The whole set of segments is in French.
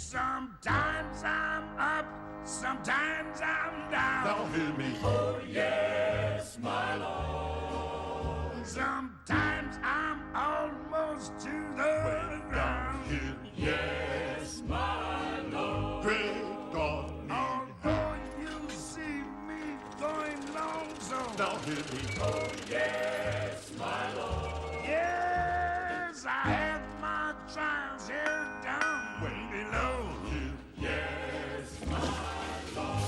Sometimes I'm up, sometimes I'm down. Now hear me. Oh yes, my Lord. Sometimes I'm almost to the ground. Here, Yes, my Lord. great God. Although you see me going long so. Now hear me. Oh yes, my Lord. Yes, I have my trials here down way below. Yes, my Lord.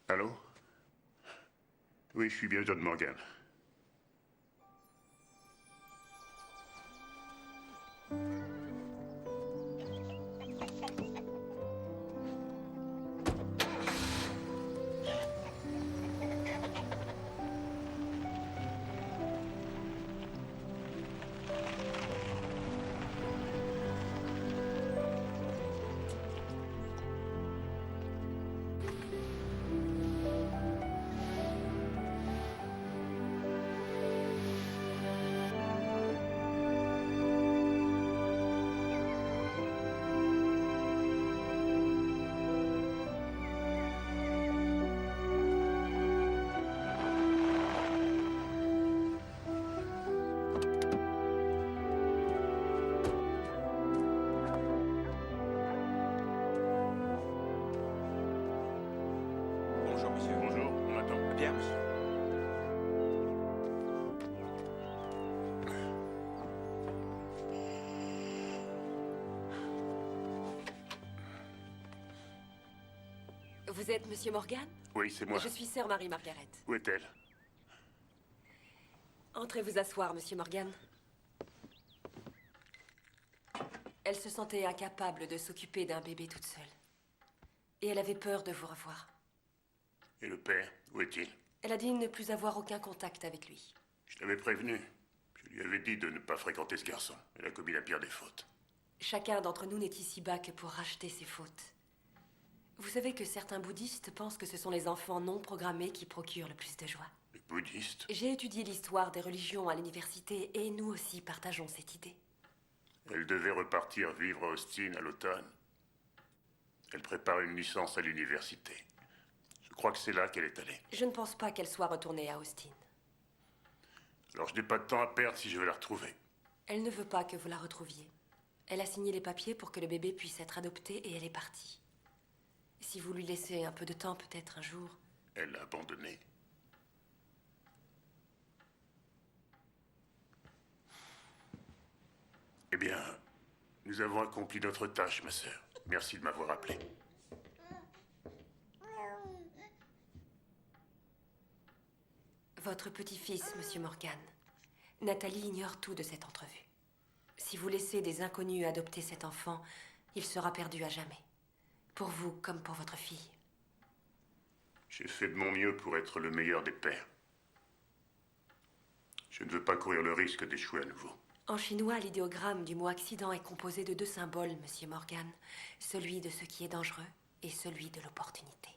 Allô? Oui, je suis bien John Morgan. Bonjour, monsieur. Bonjour, on attend. Bien, monsieur. Vous êtes Monsieur Morgan? Oui, c'est moi. Je suis sœur Marie-Margaret. Où est-elle? Entrez vous asseoir, Monsieur Morgan. Elle se sentait incapable de s'occuper d'un bébé toute seule. Et elle avait peur de vous revoir. Et le père, où est-il? Elle a dit ne plus avoir aucun contact avec lui. Je l'avais prévenu. Je lui avais dit de ne pas fréquenter ce garçon. Elle a commis la pire des fautes. Chacun d'entre nous n'est ici-bas que pour racheter ses fautes. Vous savez que certains bouddhistes pensent que ce sont les enfants non programmés qui procurent le plus de joie. Les bouddhistes? J'ai étudié l'histoire des religions à l'université et nous aussi partageons cette idée. Elle devait repartir vivre à Austin à l'automne. Elle prépare une licence à l'université. Je crois que c'est là qu'elle est allée. Je ne pense pas qu'elle soit retournée à Austin. Alors je n'ai pas de temps à perdre si je veux la retrouver. Elle ne veut pas que vous la retrouviez. Elle a signé les papiers pour que le bébé puisse être adopté et elle est partie. Si vous lui laissez un peu de temps, peut-être un jour... Elle l'a abandonné. Eh bien, nous avons accompli notre tâche, ma sœur. Merci de m'avoir appelé. Votre petit-fils, Monsieur Morgan. Nathalie ignore tout de cette entrevue. Si vous laissez des inconnus adopter cet enfant, il sera perdu à jamais. Pour vous comme pour votre fille. J'ai fait de mon mieux pour être le meilleur des pères. Je ne veux pas courir le risque d'échouer à nouveau. En chinois, l'idéogramme du mot accident est composé de deux symboles, Monsieur Morgan. Celui de ce qui est dangereux et celui de l'opportunité.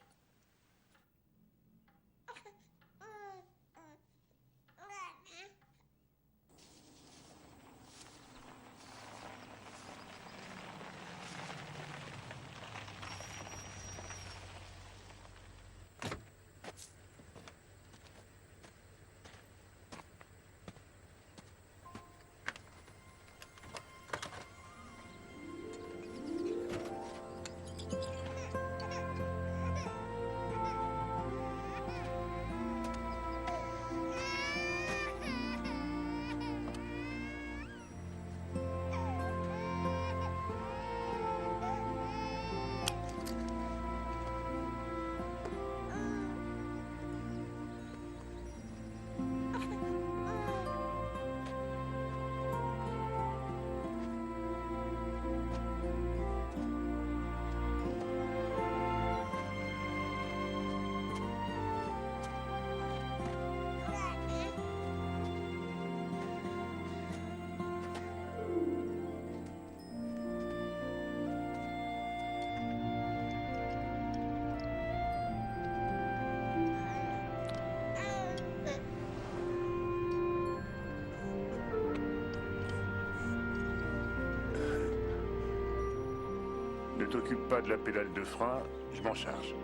t'occupes pas de la pédale de frein, je m'en charge.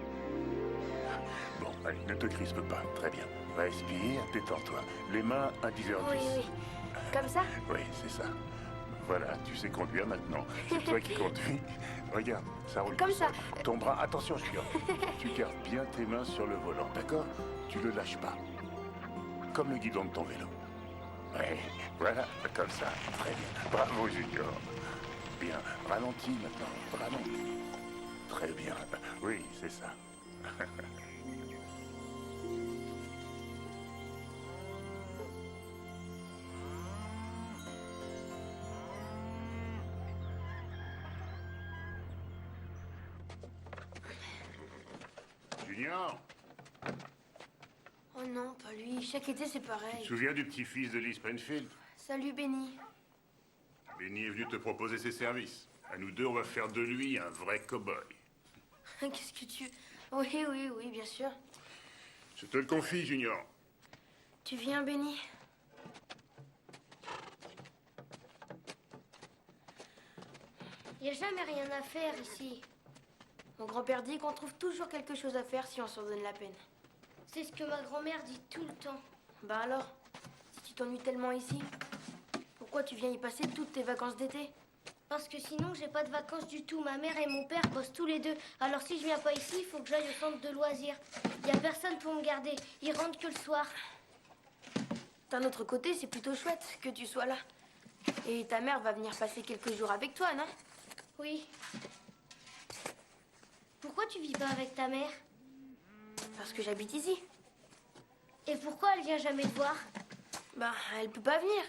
Bon, allez, ne te crispe pas. Très bien. Respire, détends-toi. Les mains à 10h10. Oui, oui. Comme ça? Oui, c'est ça. Voilà, tu sais conduire maintenant. C'est toi qui conduis. Regarde, ça roule. Comme tout ça. seul. Ton bras, attention, Junior. Tu gardes bien tes mains sur le volant, d'accord? Tu le lâches pas. Comme le guidon de ton vélo. Ouais, voilà, comme ça. Très bien. Bravo, Junior. Bien. Ralentis maintenant. Ralentis. Très bien. Oui, c'est ça. Junior, Oh non, pas lui. Chaque été, c'est tu pareil. te souviens du petit-fils de Lee Springfield? Salut, Benny. Benny est venu te proposer ses services. À nous deux, on va faire de lui un vrai cow-boy. Qu'est-ce que tu... Oui, oui, oui, bien sûr. Je te le confie, Junior. Tu viens, Benny? Y a jamais rien à faire ici. Mon grand-père dit qu'on trouve toujours quelque chose à faire si on s'en donne la peine. C'est ce que ma grand-mère dit tout le temps. Bah alors, si tu t'ennuies tellement ici, pourquoi tu viens y passer toutes tes vacances d'été? Parce que sinon, j'ai pas de vacances du tout. Ma mère et mon père bossent tous les deux. Alors si je viens pas ici, il faut que j'aille au centre de loisirs. Y a personne pour me garder. Ils rentrent que le soir. D'un autre côté, c'est plutôt chouette que tu sois là. Et ta mère va venir passer quelques jours avec toi, non? Oui. Pourquoi tu vis pas avec ta mère? Parce que j'habite ici. Et pourquoi elle vient jamais te voir? Bah, elle peut pas venir.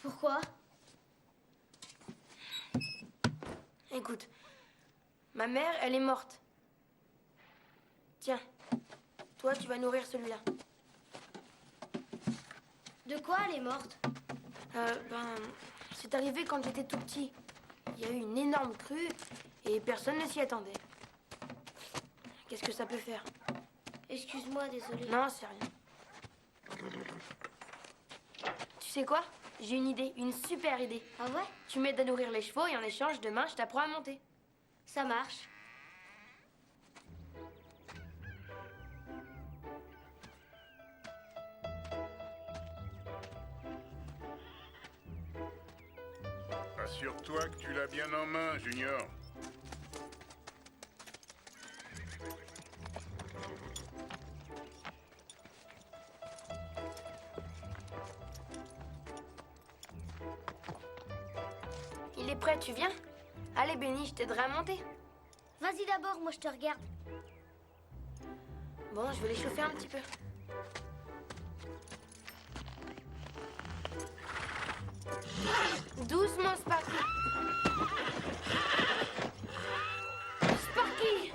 Pourquoi? Écoute, ma mère, elle est morte. Tiens, toi, tu vas nourrir celui-là. De quoi elle est morte? C'est arrivé quand j'étais tout petit. Il y a eu une énorme crue et personne ne s'y attendait. Qu'est-ce que ça peut faire? Excuse-moi, désolée. Non, c'est rien. Tu sais quoi? J'ai une idée, une super idée. Ah ouais? Tu m'aides à nourrir les chevaux et en échange, demain, je t'apprends à monter. Ça marche. Assure-toi que tu l'as bien en main, Junior. Il est prêt, tu viens? Allez, Benny, je t'aiderai à monter. Vas-y d'abord, moi je te regarde. Bon, je vais les chauffer un petit peu. Doucement, Sparky. Sparky!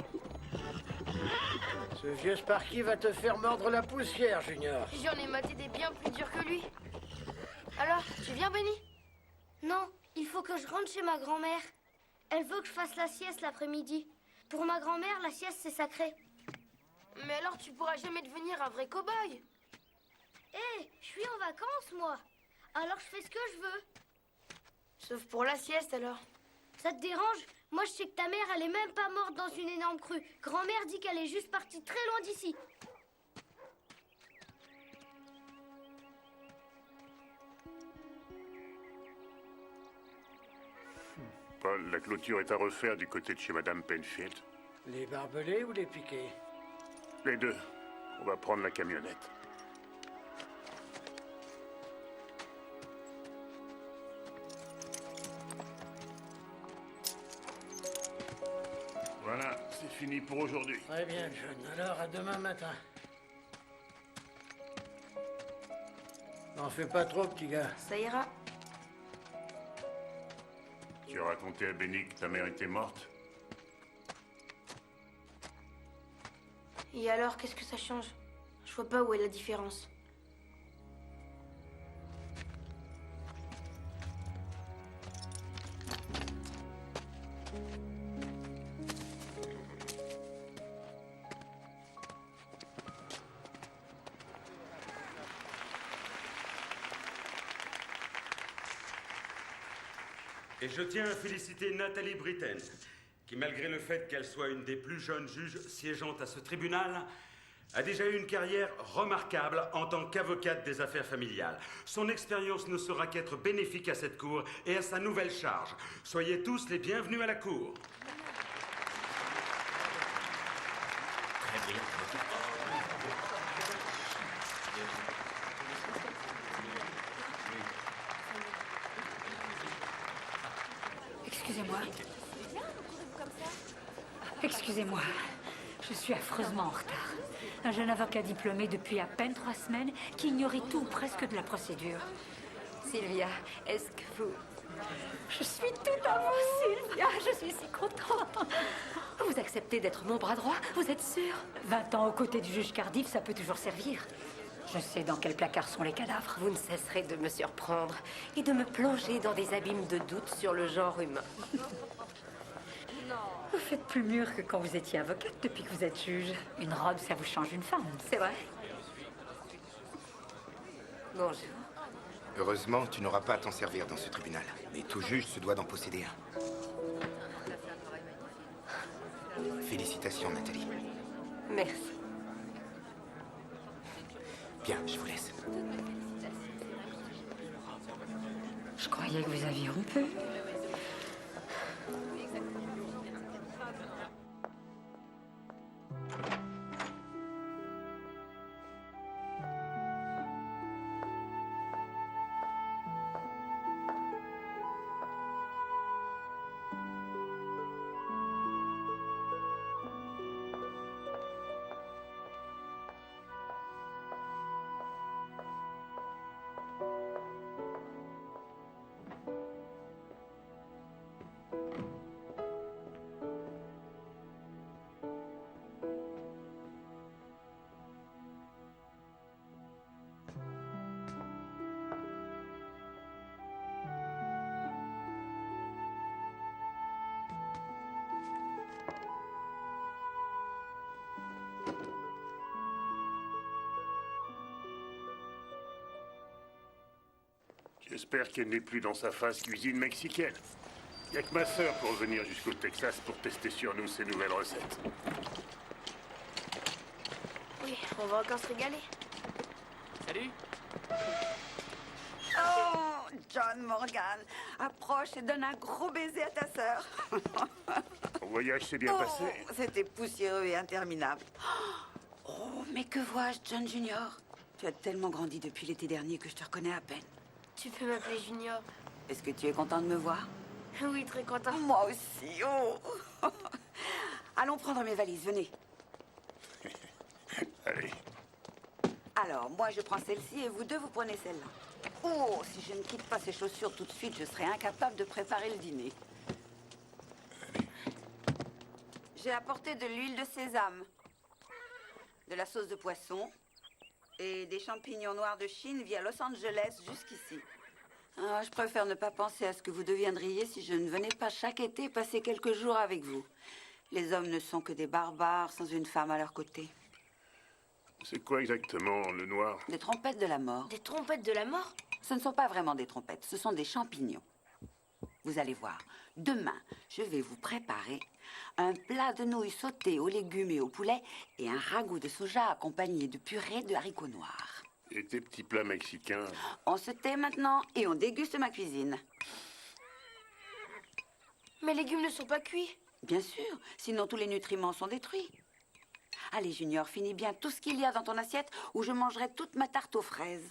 Ce vieux Sparky va te faire mordre la poussière, Junior. J'en ai maté des bien plus durs que lui. Alors, tu viens, Benny? Non, il faut que je rentre chez ma grand-mère. Elle veut que je fasse la sieste l'après-midi. Pour ma grand-mère, la sieste, c'est sacré. Mais alors, tu pourras jamais devenir un vrai cow-boy. Hé, je suis en vacances, moi. Alors je fais ce que je veux. Sauf pour la sieste, alors. Ça te dérange? Moi, je sais que ta mère, elle est même pas morte dans une énorme crue. Grand-mère dit qu'elle est juste partie très loin d'ici. Paul, la clôture est à refaire du côté de chez Madame Penfield. Les barbelés ou les piquets? Les deux. On va prendre la camionnette. Voilà, c'est fini pour aujourd'hui. Très bien, John. Alors, à demain matin. N'en fais pas trop, petit gars. Ça ira. Tu as raconté à Benny que ta mère était morte? Et alors, qu'est-ce que ça change? Je vois pas où est la différence. Et je tiens à féliciter Nathalie Britten. qui, malgré le fait qu'elle soit une des plus jeunes juges siégeant à ce tribunal, a déjà eu une carrière remarquable en tant qu'avocate des affaires familiales. Son expérience ne sera qu'être bénéfique à cette cour et à sa nouvelle charge. Soyez tous les bienvenus à la cour. Très bien. Excusez-moi. Excusez-moi. Je suis affreusement en retard. Un jeune avocat diplômé depuis à peine 3 semaines qui ignorait tout presque de la procédure. Sylvia, est-ce que vous... Je suis tout à vous, Sylvia. Je suis si contente. Vous acceptez d'être mon bras droit? Vous êtes sûre? 20 ans aux côtés du juge Cardiff, ça peut toujours servir. Je sais dans quel placard sont les cadavres. Vous ne cesserez de me surprendre et de me plonger dans des abîmes de doute sur le genre humain. Vous faites plus mûr que quand vous étiez avocate depuis que vous êtes juge. Une robe, ça vous change une femme. C'est vrai? Bonjour. Heureusement, tu n'auras pas à t'en servir dans ce tribunal. Mais tout juge se doit d'en posséder un. Félicitations, Nathalie. Merci. Bien, je vous laisse. Je croyais que vous aviez rompu. J'espère qu'elle n'est plus dans sa phase cuisine mexicaine. Y a que ma sœur pour venir jusqu'au Texas pour tester sur nous ces nouvelles recettes. Oui, on va encore se régaler. Salut. Oh, John Morgan, approche et donne un gros baiser à ta sœur. Ton voyage s'est bien passé. C'était poussiéreux et interminable. Oh, mais que vois-je, John Junior? Tu as tellement grandi depuis l'été dernier que je te reconnais à peine. Tu peux m'appeler Junior. Est-ce que tu es content de me voir? Oui, très content. Moi aussi, oh. Allons prendre mes valises, venez. Allez. Alors, moi je prends celle-ci et vous deux vous prenez celle-là. Oh, si je ne quitte pas ces chaussures tout de suite, je serai incapable de préparer le dîner. J'ai apporté de l'huile de sésame, de la sauce de poisson et des champignons noirs de Chine via Los Angeles jusqu'ici. Ah, je préfère ne pas penser à ce que vous deviendriez si je ne venais pas chaque été passer quelques jours avec vous. Les hommes ne sont que des barbares sans une femme à leur côté. C'est quoi exactement, le noir? Des trompettes de la mort. Des trompettes de la mort? Ce ne sont pas vraiment des trompettes, ce sont des champignons. Vous allez voir, demain, je vais vous préparer un plat de nouilles sautées aux légumes et au poulet et un ragoût de soja accompagné de purée de haricots noirs. Et tes petits plats mexicains? On se tait maintenant et on déguste ma cuisine. Mes légumes ne sont pas cuits. Bien sûr, sinon tous les nutriments sont détruits. Allez, Junior, finis bien tout ce qu'il y a dans ton assiette ou je mangerai toute ma tarte aux fraises.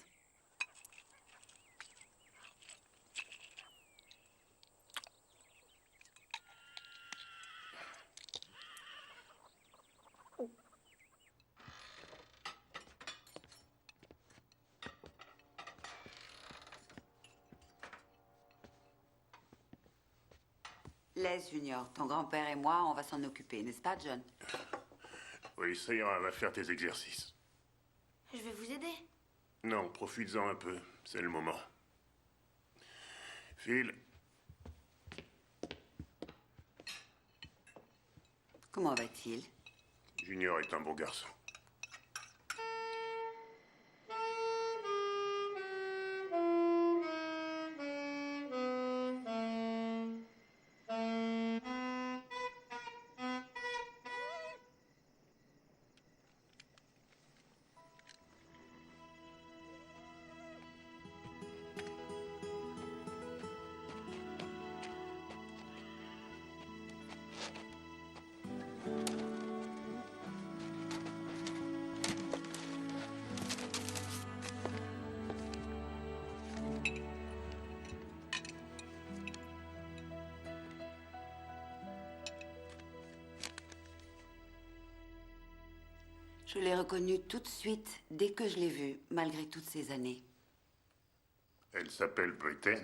Laisse, Junior. Ton grand-père et moi, on va s'en occuper, n'est-ce pas, John? Oui, ça ira, va faire tes exercices. Je vais vous aider. Non, profites-en un peu, c'est le moment. Phil. Comment va-t-il? Junior est un bon garçon. Je l'ai reconnue tout de suite dès que je l'ai vue, malgré toutes ces années. Elle s'appelle Britain.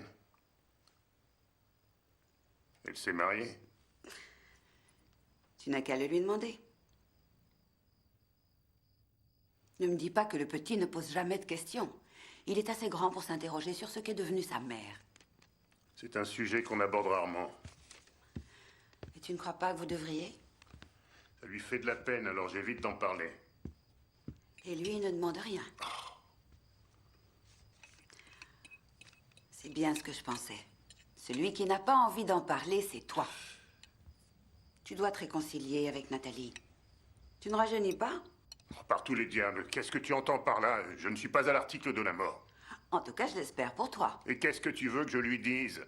Elle s'est mariée. Tu n'as qu'à le lui demander. Ne me dis pas que le petit ne pose jamais de questions. Il est assez grand pour s'interroger sur ce qu'est devenue sa mère. C'est un sujet qu'on aborde rarement. Et tu ne crois pas que vous devriez? Ça lui fait de la peine, alors j'évite d'en parler. Et lui, il ne demande rien. C'est bien ce que je pensais. Celui qui n'a pas envie d'en parler, c'est toi. Tu dois te réconcilier avec Nathalie. Tu ne rajeunis pas? Par tous les diables, qu'est-ce que tu entends par là? Je ne suis pas à l'article de la mort. En tout cas, je l'espère pour toi. Et qu'est-ce que tu veux que je lui dise?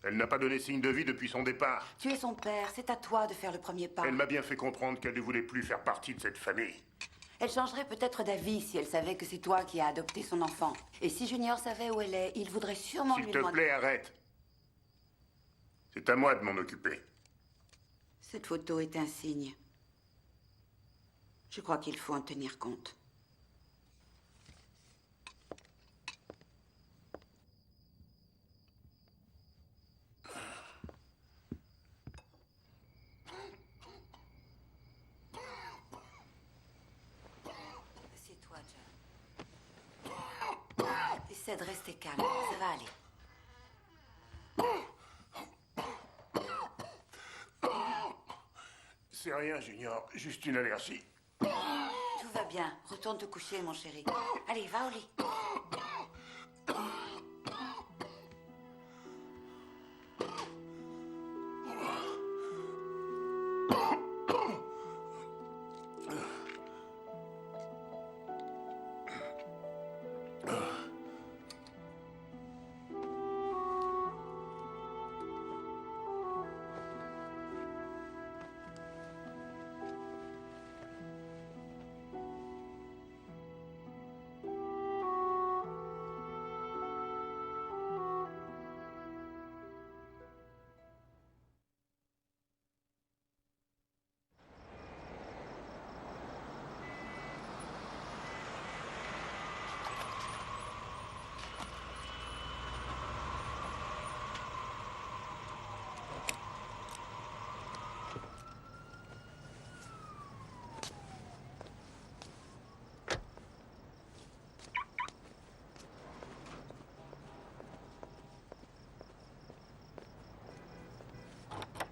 Elle n'a pas donné signe de vie depuis son départ. Tu es son père, c'est à toi de faire le premier pas. Elle m'a bien fait comprendre qu'elle ne voulait plus faire partie de cette famille. Elle changerait peut-être d'avis si elle savait que c'est toi qui as adopté son enfant. Et si Junior savait où elle est, il voudrait sûrement lui S'il te demander... plaît, arrête. C'est à moi de m'en occuper. Cette photo est un signe. Je crois qu'il faut en tenir compte. Assieds-toi, John. Essaie de rester calme, ça va aller. C'est rien, Junior. Juste une allergie. Tout va bien. Retourne te coucher, mon chéri. Allez, va au lit.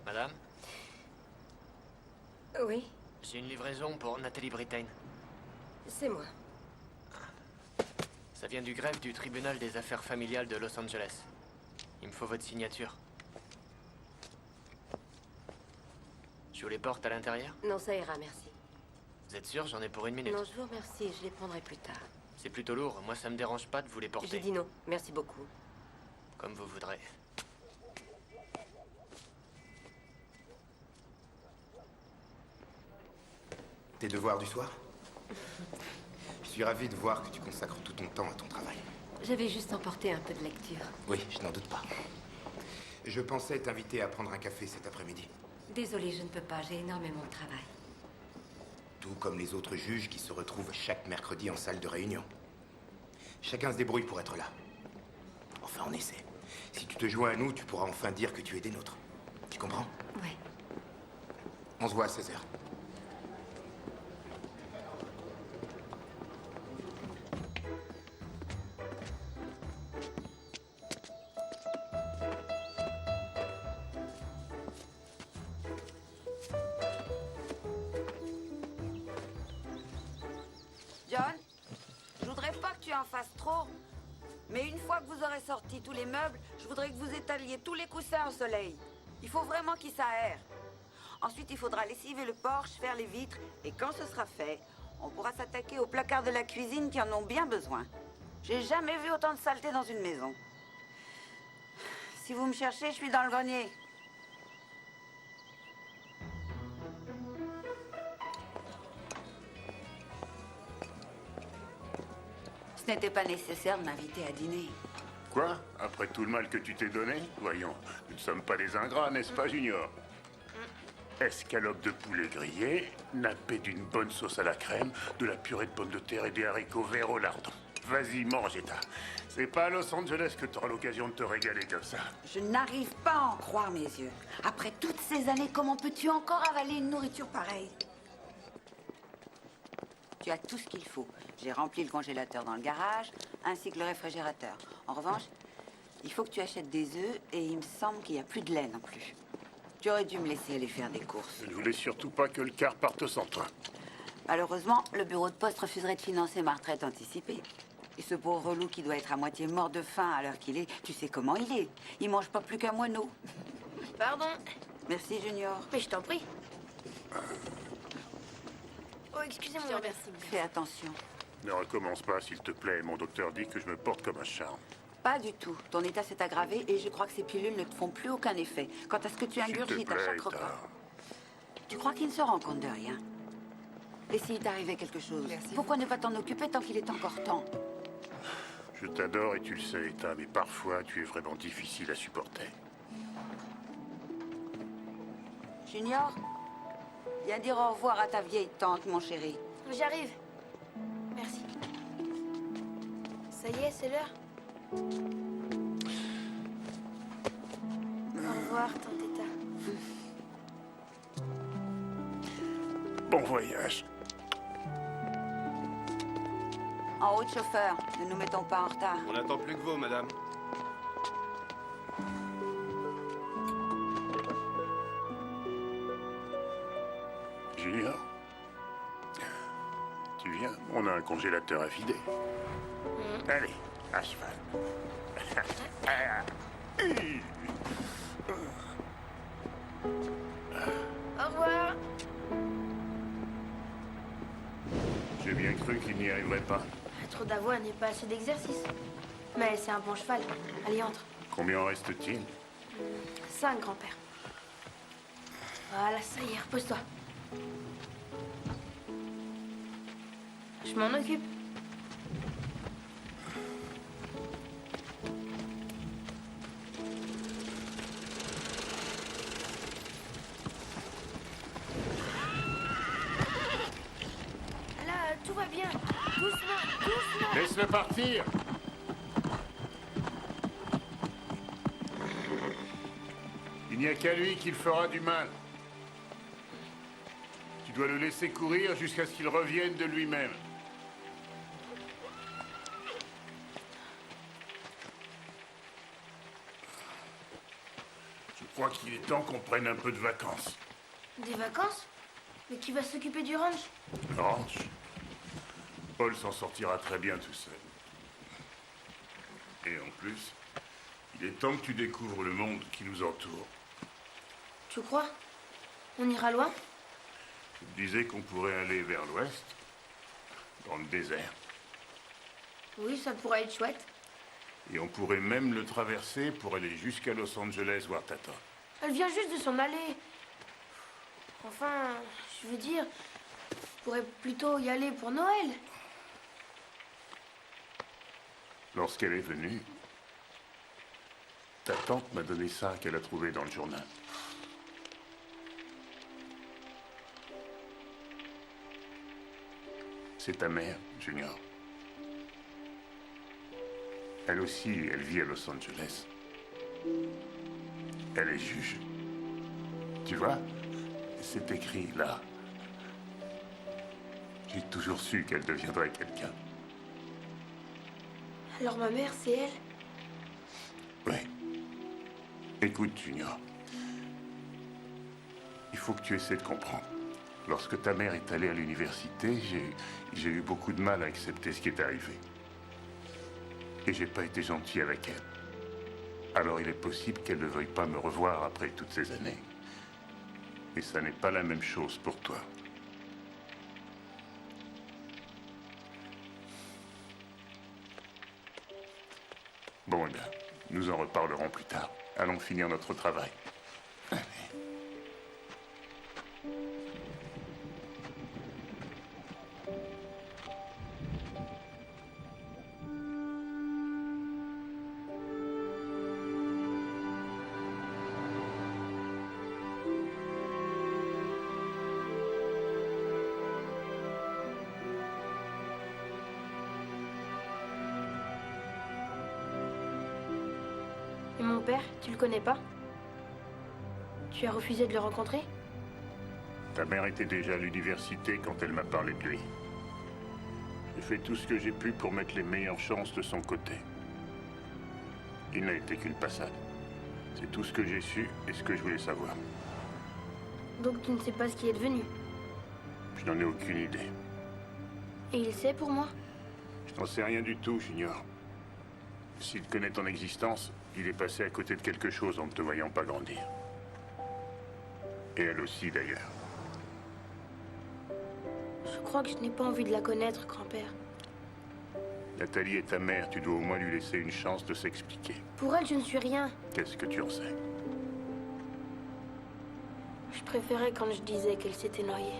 Madame, Oui, j'ai une livraison pour Nathalie Britain. c'est moi. Ça vient du greffe du tribunal des affaires familiales de Los Angeles. Il me faut votre signature. Je vous les porte à l'intérieur? Non, ça ira, merci. Vous êtes sûr? J'en ai pour 1 minute. Non, je vous remercie, je les prendrai plus tard. C'est plutôt lourd. Moi, ça me dérange pas de vous les porter. J'ai dit non, merci beaucoup. Comme vous voudrez. Tes devoirs du soir? Je suis ravi de voir que tu consacres tout ton temps à ton travail. J'avais juste emporté un peu de lecture. Oui, je n'en doute pas. Je pensais t'inviter à prendre un café cet après-midi. Désolée, je ne peux pas, j'ai énormément de travail. Tout comme les autres juges qui se retrouvent chaque mercredi en salle de réunion. Chacun se débrouille pour être là. Enfin, on essaie. Si tu te joins à nous, tu pourras enfin dire que tu es des nôtres. Tu comprends? Ouais. On se voit à 16h. John, je voudrais pas que tu en fasses trop. Mais une fois que vous aurez sorti tous les meubles, je voudrais que vous étaliez tous les coussins au soleil. Il faut vraiment qu'ils s'aèrent. Ensuite, il faudra lessiver le porche, faire les vitres. Et quand ce sera fait, on pourra s'attaquer aux placards de la cuisine qui en ont bien besoin. J'ai jamais vu autant de saleté dans une maison. Si vous me cherchez, je suis dans le grenier. Ce n'était pas nécessaire de m'inviter à dîner. Quoi? Après tout le mal que tu t'es donné? Voyons, nous ne sommes pas des ingrats, n'est-ce pas, Junior? Escalope de poulet grillé, nappé d'une bonne sauce à la crème, de la purée de pommes de terre et des haricots verts au lardon. Vas-y, mange, Eta. C'est pas à Los Angeles que t'auras l'occasion de te régaler comme ça. Je n'arrive pas à en croire mes yeux. Après toutes ces années, comment peux-tu encore avaler une nourriture pareille? Tu as tout ce qu'il faut. J'ai rempli le congélateur dans le garage, ainsi que le réfrigérateur. En revanche, il faut que tu achètes des œufs et il me semble qu'il n'y a plus de lait non plus. Tu aurais dû me laisser aller faire des courses. Je ne voulais surtout pas que le car parte sans toi. Malheureusement, le bureau de poste refuserait de financer ma retraite anticipée. Et ce pauvre relou qui doit être à moitié mort de faim à l'heure qu'il est, tu sais comment il est. Il mange pas plus qu'un moineau. Pardon. Merci, Junior. Mais je t'en prie. Oh, excusez-moi. Fais attention. Ne recommence pas, s'il te plaît. Mon docteur dit que je me porte comme un charme. Pas du tout. Ton état s'est aggravé et je crois que ces pilules ne te font plus aucun effet. Quant à ce que tu ingurgites à chaque repas. Tu crois qu'il ne se rend compte de rien? Et s'il t'arrivait quelque chose, pourquoi ne pas t'en occuper tant qu'il est encore temps? Je t'adore et tu le sais, Eta, mais parfois tu es vraiment difficile à supporter. Junior, viens dire au revoir à ta vieille tante, mon chéri. J'arrive. Merci. Ça y est, c'est l'heure. Au revoir, tante Eta. Bon voyage. En route, chauffeur. Ne nous mettons pas en retard. On n'attend plus que vous, madame. Junior, tu viens? On a un congélateur à vider. Allez, à cheval. Au revoir. J'ai bien cru qu'il n'y arriverait pas. Trop d'avoine et pas assez d'exercice. Mais c'est un bon cheval. Allez, entre. Combien en reste-t-il? 5, grand-père. Voilà, ça y est, repose-toi. Je m'en occupe. Là, tout va bien. Doucement, doucement. Laisse-le partir. Il n'y a qu'à lui qu'il fera du mal. Tu dois le laisser courir jusqu'à ce qu'il revienne de lui-même. Je crois qu'il est temps qu'on prenne un peu de vacances. Des vacances? Mais qui va s'occuper du ranch? Ranch. Paul s'en sortira très bien tout seul. Et en plus, il est temps que tu découvres le monde qui nous entoure. Tu crois? On ira loin? Je disais qu'on pourrait aller vers l'ouest, dans le désert. Oui, ça pourrait être chouette. Et on pourrait même le traverser pour aller jusqu'à Los Angeles voir Tata. Elle vient juste de s'en aller. Enfin, je veux dire, on pourrait plutôt y aller pour Noël. Lorsqu'elle est venue, ta tante m'a donné ça qu'elle a trouvé dans le journal. C'est ta mère, Junior. Elle aussi, elle vit à Los Angeles. Elle est juge. Tu vois, c'est écrit là. J'ai toujours su qu'elle deviendrait quelqu'un. Alors ma mère, c'est elle? Oui. Écoute, Junior. Il faut que tu essaies de comprendre. Lorsque ta mère est allée à l'université, j'ai eu beaucoup de mal à accepter ce qui est arrivé. Et j'ai pas été gentil avec elle. Alors il est possible qu'elle ne veuille pas me revoir après toutes ces années. Et ça n'est pas la même chose pour toi. Bon, eh bien, nous en reparlerons plus tard. Allons finir notre travail. père, tu le connais pas? Tu as refusé de le rencontrer? Ta mère était déjà à l'université quand elle m'a parlé de lui. J'ai fait tout ce que j'ai pu pour mettre les meilleures chances de son côté. Il n'a été qu'une passade. C'est tout ce que j'ai su et ce que je voulais savoir. Donc tu ne sais pas ce qui est devenu? Je n'en ai aucune idée. Et il sait pour moi? Je n'en sais rien du tout, Junior. S'il connaît ton existence, il est passé à côté de quelque chose en ne te voyant pas grandir. Et elle aussi, d'ailleurs. Je crois que je n'ai pas envie de la connaître, grand-père. Nathalie est ta mère, tu dois au moins lui laisser une chance de s'expliquer. Pour elle, je ne suis rien. Qu'est-ce que tu en sais? Je préférais quand je disais qu'elle s'était noyée.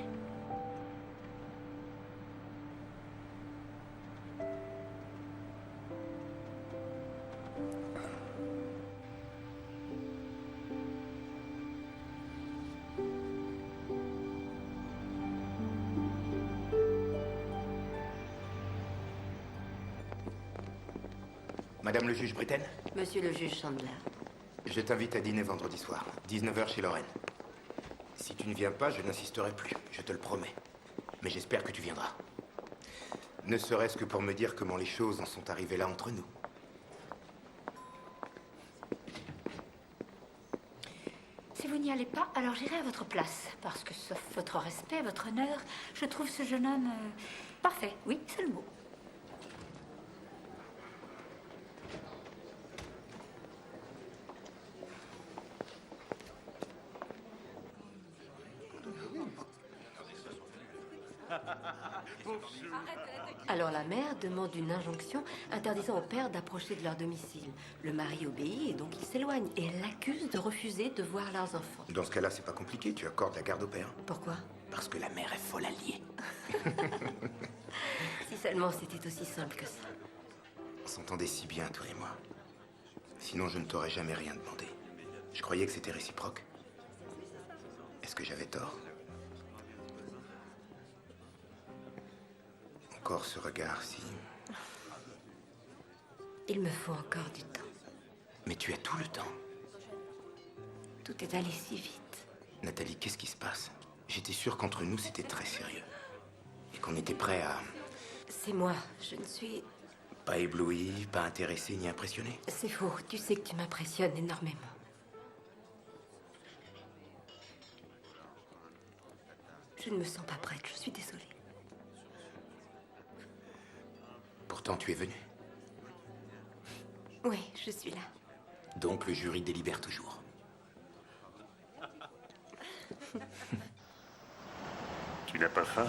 Madame le juge Britten, Monsieur le juge Chandler. je t'invite à dîner vendredi soir, 19h chez Lorraine. Si tu ne viens pas, je n'insisterai plus, je te le promets. Mais j'espère que tu viendras. Ne serait-ce que pour me dire comment les choses en sont arrivées là entre nous. Si vous n'y allez pas, alors j'irai à votre place. Parce que, sauf votre respect, votre honneur, je trouve ce jeune homme parfait. Oui, c'est le mot. Alors la mère demande une injonction interdisant au père d'approcher de leur domicile. Le mari obéit et donc il s'éloigne. Et elle l'accuse de refuser de voir leurs enfants. Dans ce cas-là, c'est pas compliqué, tu accordes la garde au père. Pourquoi? Parce que la mère est folle alliée. Si seulement c'était aussi simple que ça. On s'entendait si bien, toi et moi. Sinon, je ne t'aurais jamais rien demandé. Je croyais que c'était réciproque. Est-ce que j'avais tort? Encore ce regard si... Il me faut encore du temps. Mais tu as tout le temps. Tout est allé si vite. Nathalie, qu'est-ce qui se passe? J'étais sûr qu'entre nous, c'était très sérieux. Et qu'on était prêt à... C'est moi, je ne suis... Pas ébloui, pas intéressé ni impressionné. C'est faux, tu sais que tu m'impressionnes énormément. Je ne me sens pas prête, je suis désolée. Pourtant, tu es venu. Oui, je suis là. Donc, le jury délibère toujours. Tu n'as pas faim?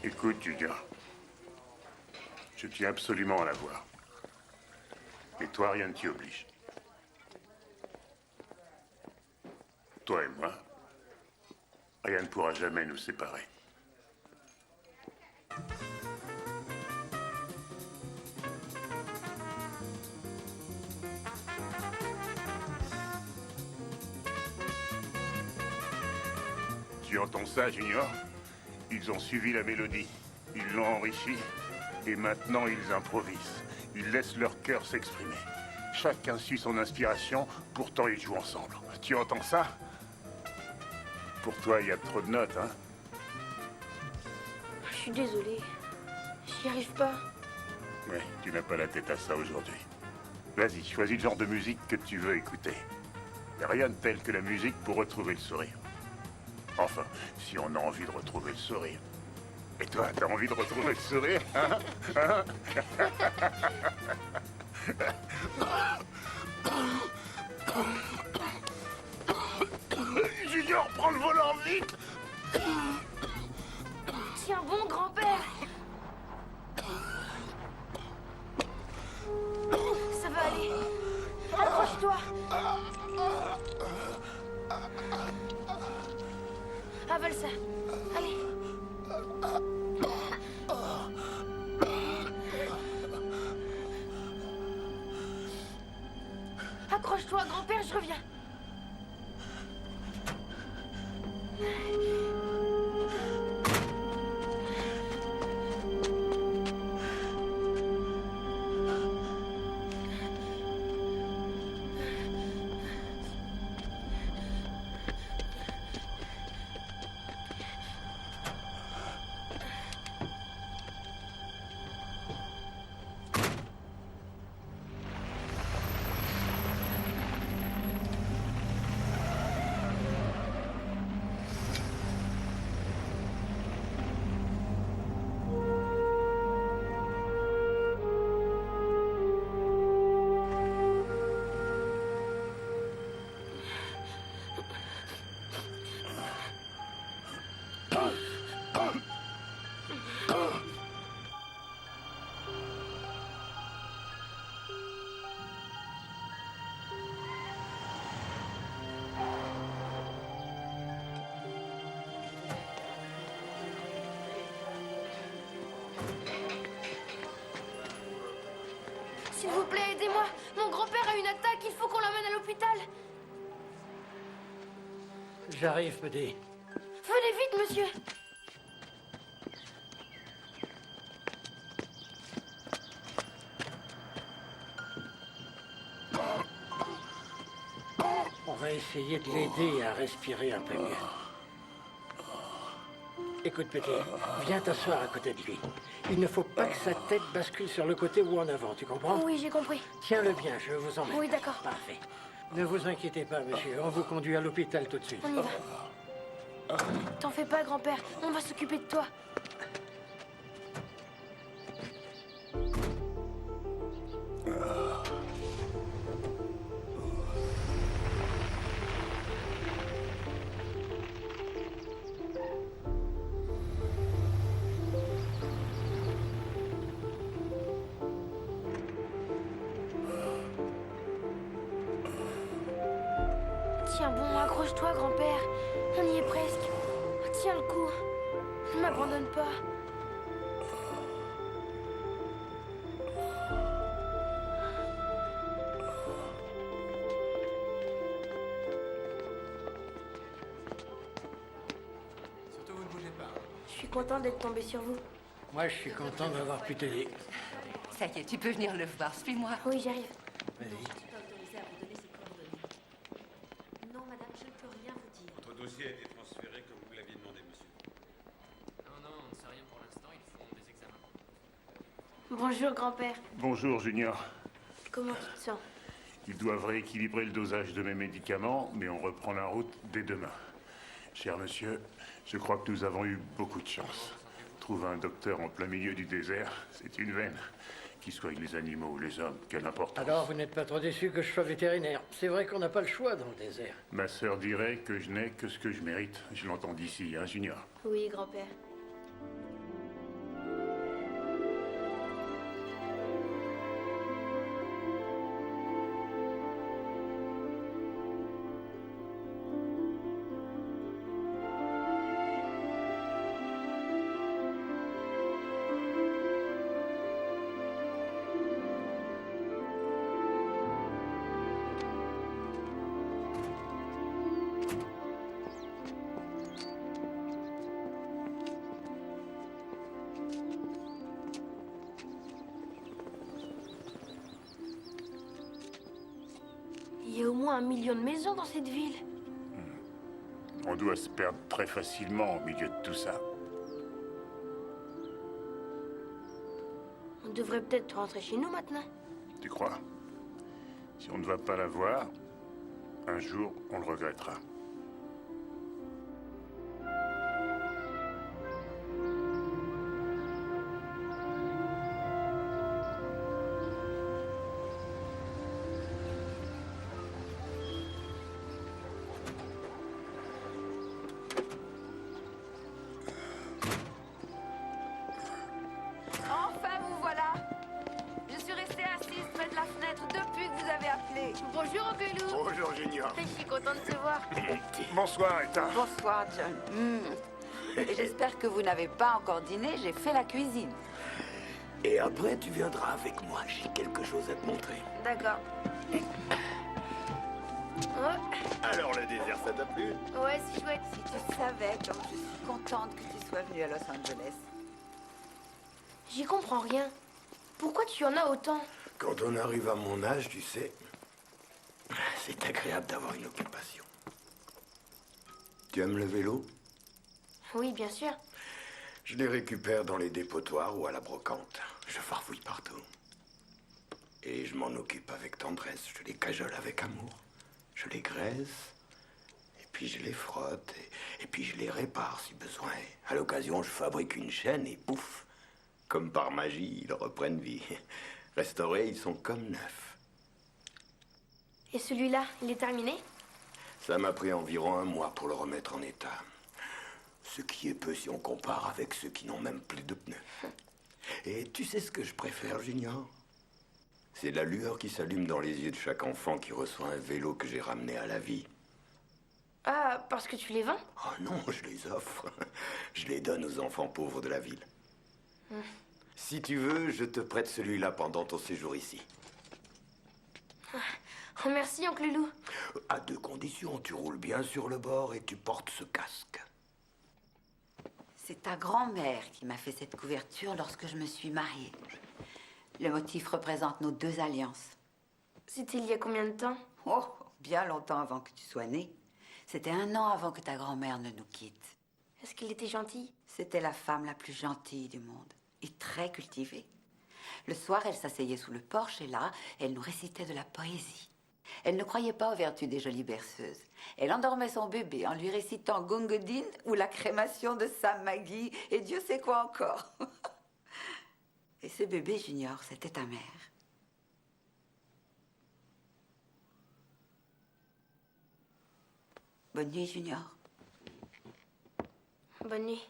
Écoute, Junior. Je tiens absolument à la voir. Et toi, rien ne t'y oblige. Toi et moi, rien ne pourra jamais nous séparer. Tu entends ça, Junior? Ils ont suivi la mélodie, ils l'ont enrichie, et maintenant ils improvisent. Ils laissent leur cœur s'exprimer. Chacun suit son inspiration, pourtant ils jouent ensemble. Tu entends ça? Pour toi, il y a trop de notes, hein? Je suis désolée. J'y arrive pas. Ouais, tu n'as pas la tête à ça aujourd'hui. Vas-y, choisis le genre de musique que tu veux écouter. Il n'y a rien de tel que la musique pour retrouver le sourire. Enfin, si on a envie de retrouver le sourire. Et toi, t'as envie de retrouver le sourire, hein? Hein? Junior, prends le volant, vite! Tiens bon, grand-père. Ça va aller. Accroche-toi. Avale ça. Allez. Accroche-toi, grand-père, je reviens. S'il vous plaît, aidez-moi. Mon grand-père a une attaque, il faut qu'on l'emmène à l'hôpital. J'arrive, petit. Venez vite, monsieur. On va essayer de l'aider à respirer un peu mieux. Écoute, petit, viens t'asseoir à côté de lui. Il ne faut pas que sa tête bascule sur le côté ou en avant, tu comprends? Oui, j'ai compris. Tiens-le bien, je vous emmène. Oui, d'accord. Parfait. Ne vous inquiétez pas, monsieur. On vous conduit à l'hôpital tout de suite. On y va. T'en fais pas, grand-père. On va s'occuper de toi. Tiens bon, accroche-toi, grand-père. On y est presque. Tiens le coup. Ne m'abandonne pas. Surtout, vous ne bougez pas. Je suis content d'être tombé sur vous. Moi, je suis content d'avoir pu t'aider. Ça y est, tu peux venir le voir. Suis-moi. Oui, j'arrive. Vas-y. Non, madame, je ne peux rien vous dire. Votre dossier a été transféré comme vous l'aviez demandé, monsieur. Non, on ne sait rien pour l'instant, ils font des examens. Bonjour, grand-père. Bonjour, Junior. Comment tu te sens? Ils doivent rééquilibrer le dosage de mes médicaments, mais on reprend la route dès demain. Cher monsieur, je crois que nous avons eu beaucoup de chance. Trouver un docteur en plein milieu du désert, c'est une veine. Qu'il soigne les animaux ou les hommes, quelle importance. Alors, vous n'êtes pas trop déçu que je sois vétérinaire. C'est vrai qu'on n'a pas le choix dans le désert. Ma sœur dirait que je n'ai que ce que je mérite. Je l'entends d'ici, hein, Junior? Oui, grand-père. Il y a au moins 1 million de maisons dans cette ville. On doit se perdre très facilement au milieu de tout ça. On devrait peut-être rentrer chez nous maintenant. Tu crois? Si on ne va pas la voir, un jour, on le regrettera. Enfin, vous voilà. Je suis restée assise près de la fenêtre depuis que vous avez appelé. Bonjour, Oncle Lou. Bonjour, Junior. Je suis contente de te voir. Bonsoir, Eta. Bonsoir, John. Et j'espère que vous n'avez pas encore dîné. J'ai fait la cuisine. Et après, tu viendras avec moi. J'ai quelque chose à te montrer. D'accord. Ouais, Alors, le désert, ça t'a plu? ouais, c'est chouette. Si tu savais comme je suis contente que tu sois venu à Los Angeles. J'y comprends rien. Pourquoi tu en as autant? Quand on arrive à mon âge, tu sais, c'est agréable d'avoir une occupation. Tu aimes le vélo? Oui, bien sûr. Je les récupère dans les dépotoirs ou à la brocante. Je farfouille partout. Et je m'en occupe avec tendresse. Je les cajole avec amour. Je les graisse. Et puis je les frotte. Et puis je les répare si besoin. À l'occasion, je fabrique une chaîne et pouf! Comme par magie, ils reprennent vie. Restaurés, ils sont comme neufs. Et celui-là, il est terminé? Ça m'a pris environ 1 mois pour le remettre en état. Ce qui est peu si on compare avec ceux qui n'ont même plus de pneus. Et tu sais ce que je préfère, Junior? C'est la lueur qui s'allume dans les yeux de chaque enfant qui reçoit un vélo que j'ai ramené à la vie. Ah, parce que tu les vends? Oh non, je les offre. Je les donne aux enfants pauvres de la ville. Si tu veux, je te prête celui-là pendant ton séjour ici. Oh, merci, oncle Lou. À deux conditions, tu roules bien sur le bord et tu portes ce casque. C'est ta grand-mère qui m'a fait cette couverture lorsque je me suis mariée. Le motif représente nos deux alliances. C'était il y a combien de temps? Oh, bien longtemps avant que tu sois née. C'était 1 an avant que ta grand-mère ne nous quitte. Est-ce qu'il était gentil? C'était la femme la plus gentille du monde et très cultivée. Le soir, elle s'asseyait sous le porche et là, elle nous récitait de la poésie. Elle ne croyait pas aux vertus des jolies berceuses. Elle endormait son bébé en lui récitant Gungadin ou la crémation de Sam Maggie et Dieu sait quoi encore. Et ce bébé, Junior, c'était ta mère. Bonne nuit, Junior. Bonne nuit.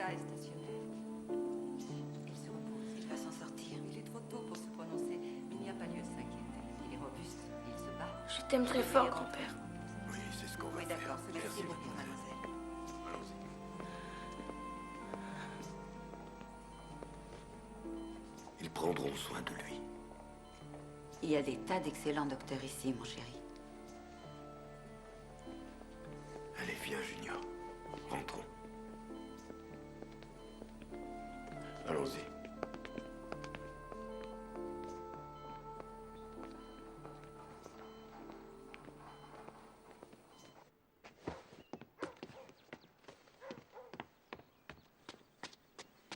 Est stationnaire. Il se repose, il va s'en sortir. Il est trop tôt pour se prononcer, mais il n'y a pas lieu de s'inquiéter. Il est robuste, il se bat. Je t'aime très fort, grand-père. Oui, c'est ce qu'on va Oui, faire. d'accord, merci beaucoup, mademoiselle. Allons-y. Ils prendront soin de lui. Il y a des tas d'excellents docteurs ici, mon chéri. Allez, viens, Junior. Rentrons. Allons-y.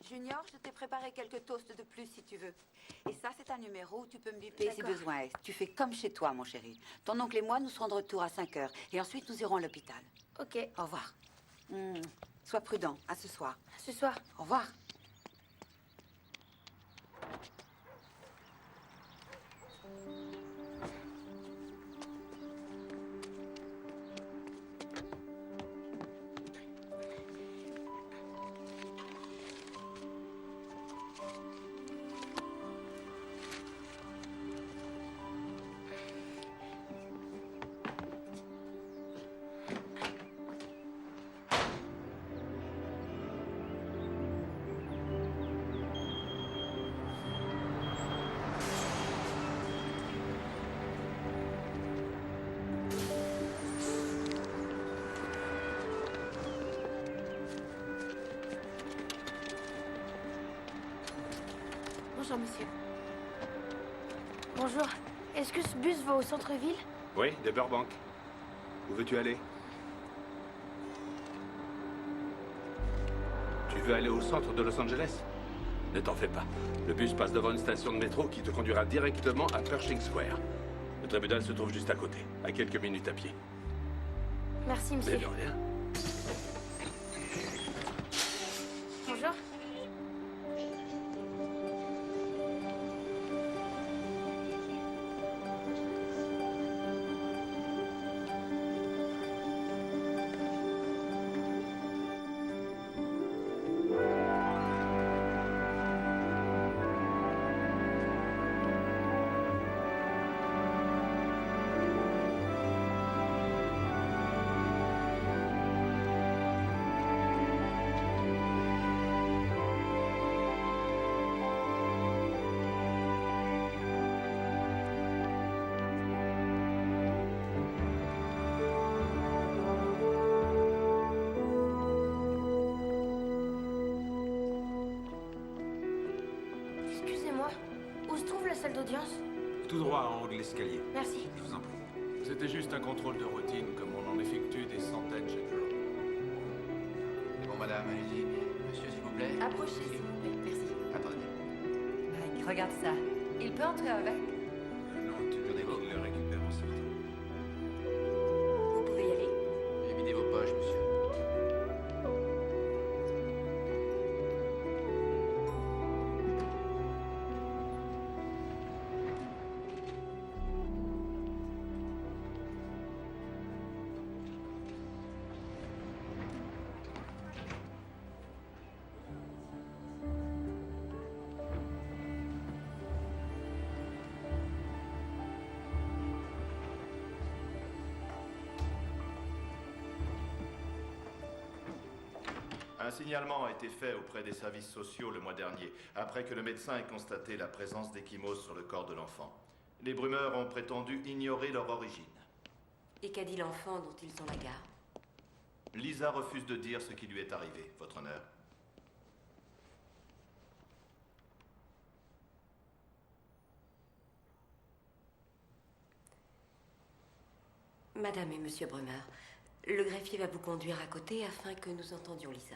Junior, je t'ai préparé quelques toasts de plus si tu veux. Et ça, c'est un numéro où tu peux me biper si besoin est. Tu fais comme chez toi, mon chéri. Ton oncle et moi, nous serons de retour à 5 heures. Et ensuite, nous irons à l'hôpital. Ok. Au revoir. Sois prudent. À ce soir. À ce soir. Au revoir. Bonjour, monsieur. Bonjour. Est-ce que ce bus va au centre-ville? Oui, de Burbank. Où veux-tu aller? Tu veux aller au centre de Los Angeles? Ne t'en fais pas. Le bus passe devant une station de métro qui te conduira directement à Pershing Square. Le tribunal se trouve juste à côté, à quelques minutes à pied. Merci, monsieur. Mais de rien. Bonjour. Excusez-moi. Où se trouve la salle d'audience? Tout droit en haut de l'escalier. Merci. Je vous en prie. C'était juste un contrôle de routine, comme on en effectue des centaines chaque jour. Bon, madame, allez-y. Monsieur, s'il vous plaît. Approchez, s'il vous plaît. Merci. Attendez. Mike, regarde ça. Il peut entrer avec. Non, tu connais qu'il le récupère en sortant. Vous pouvez y aller. Évidez vos poches, monsieur. Un signalement a été fait auprès des services sociaux le mois dernier, après que le médecin ait constaté la présence d'échymoses sur le corps de l'enfant. Les brumeurs ont prétendu ignorer leur origine. Et qu'a dit l'enfant dont ils ont la garde? Lisa refuse de dire ce qui lui est arrivé, votre honneur. Madame et Monsieur Brumer, le greffier va vous conduire à côté afin que nous entendions Lisa.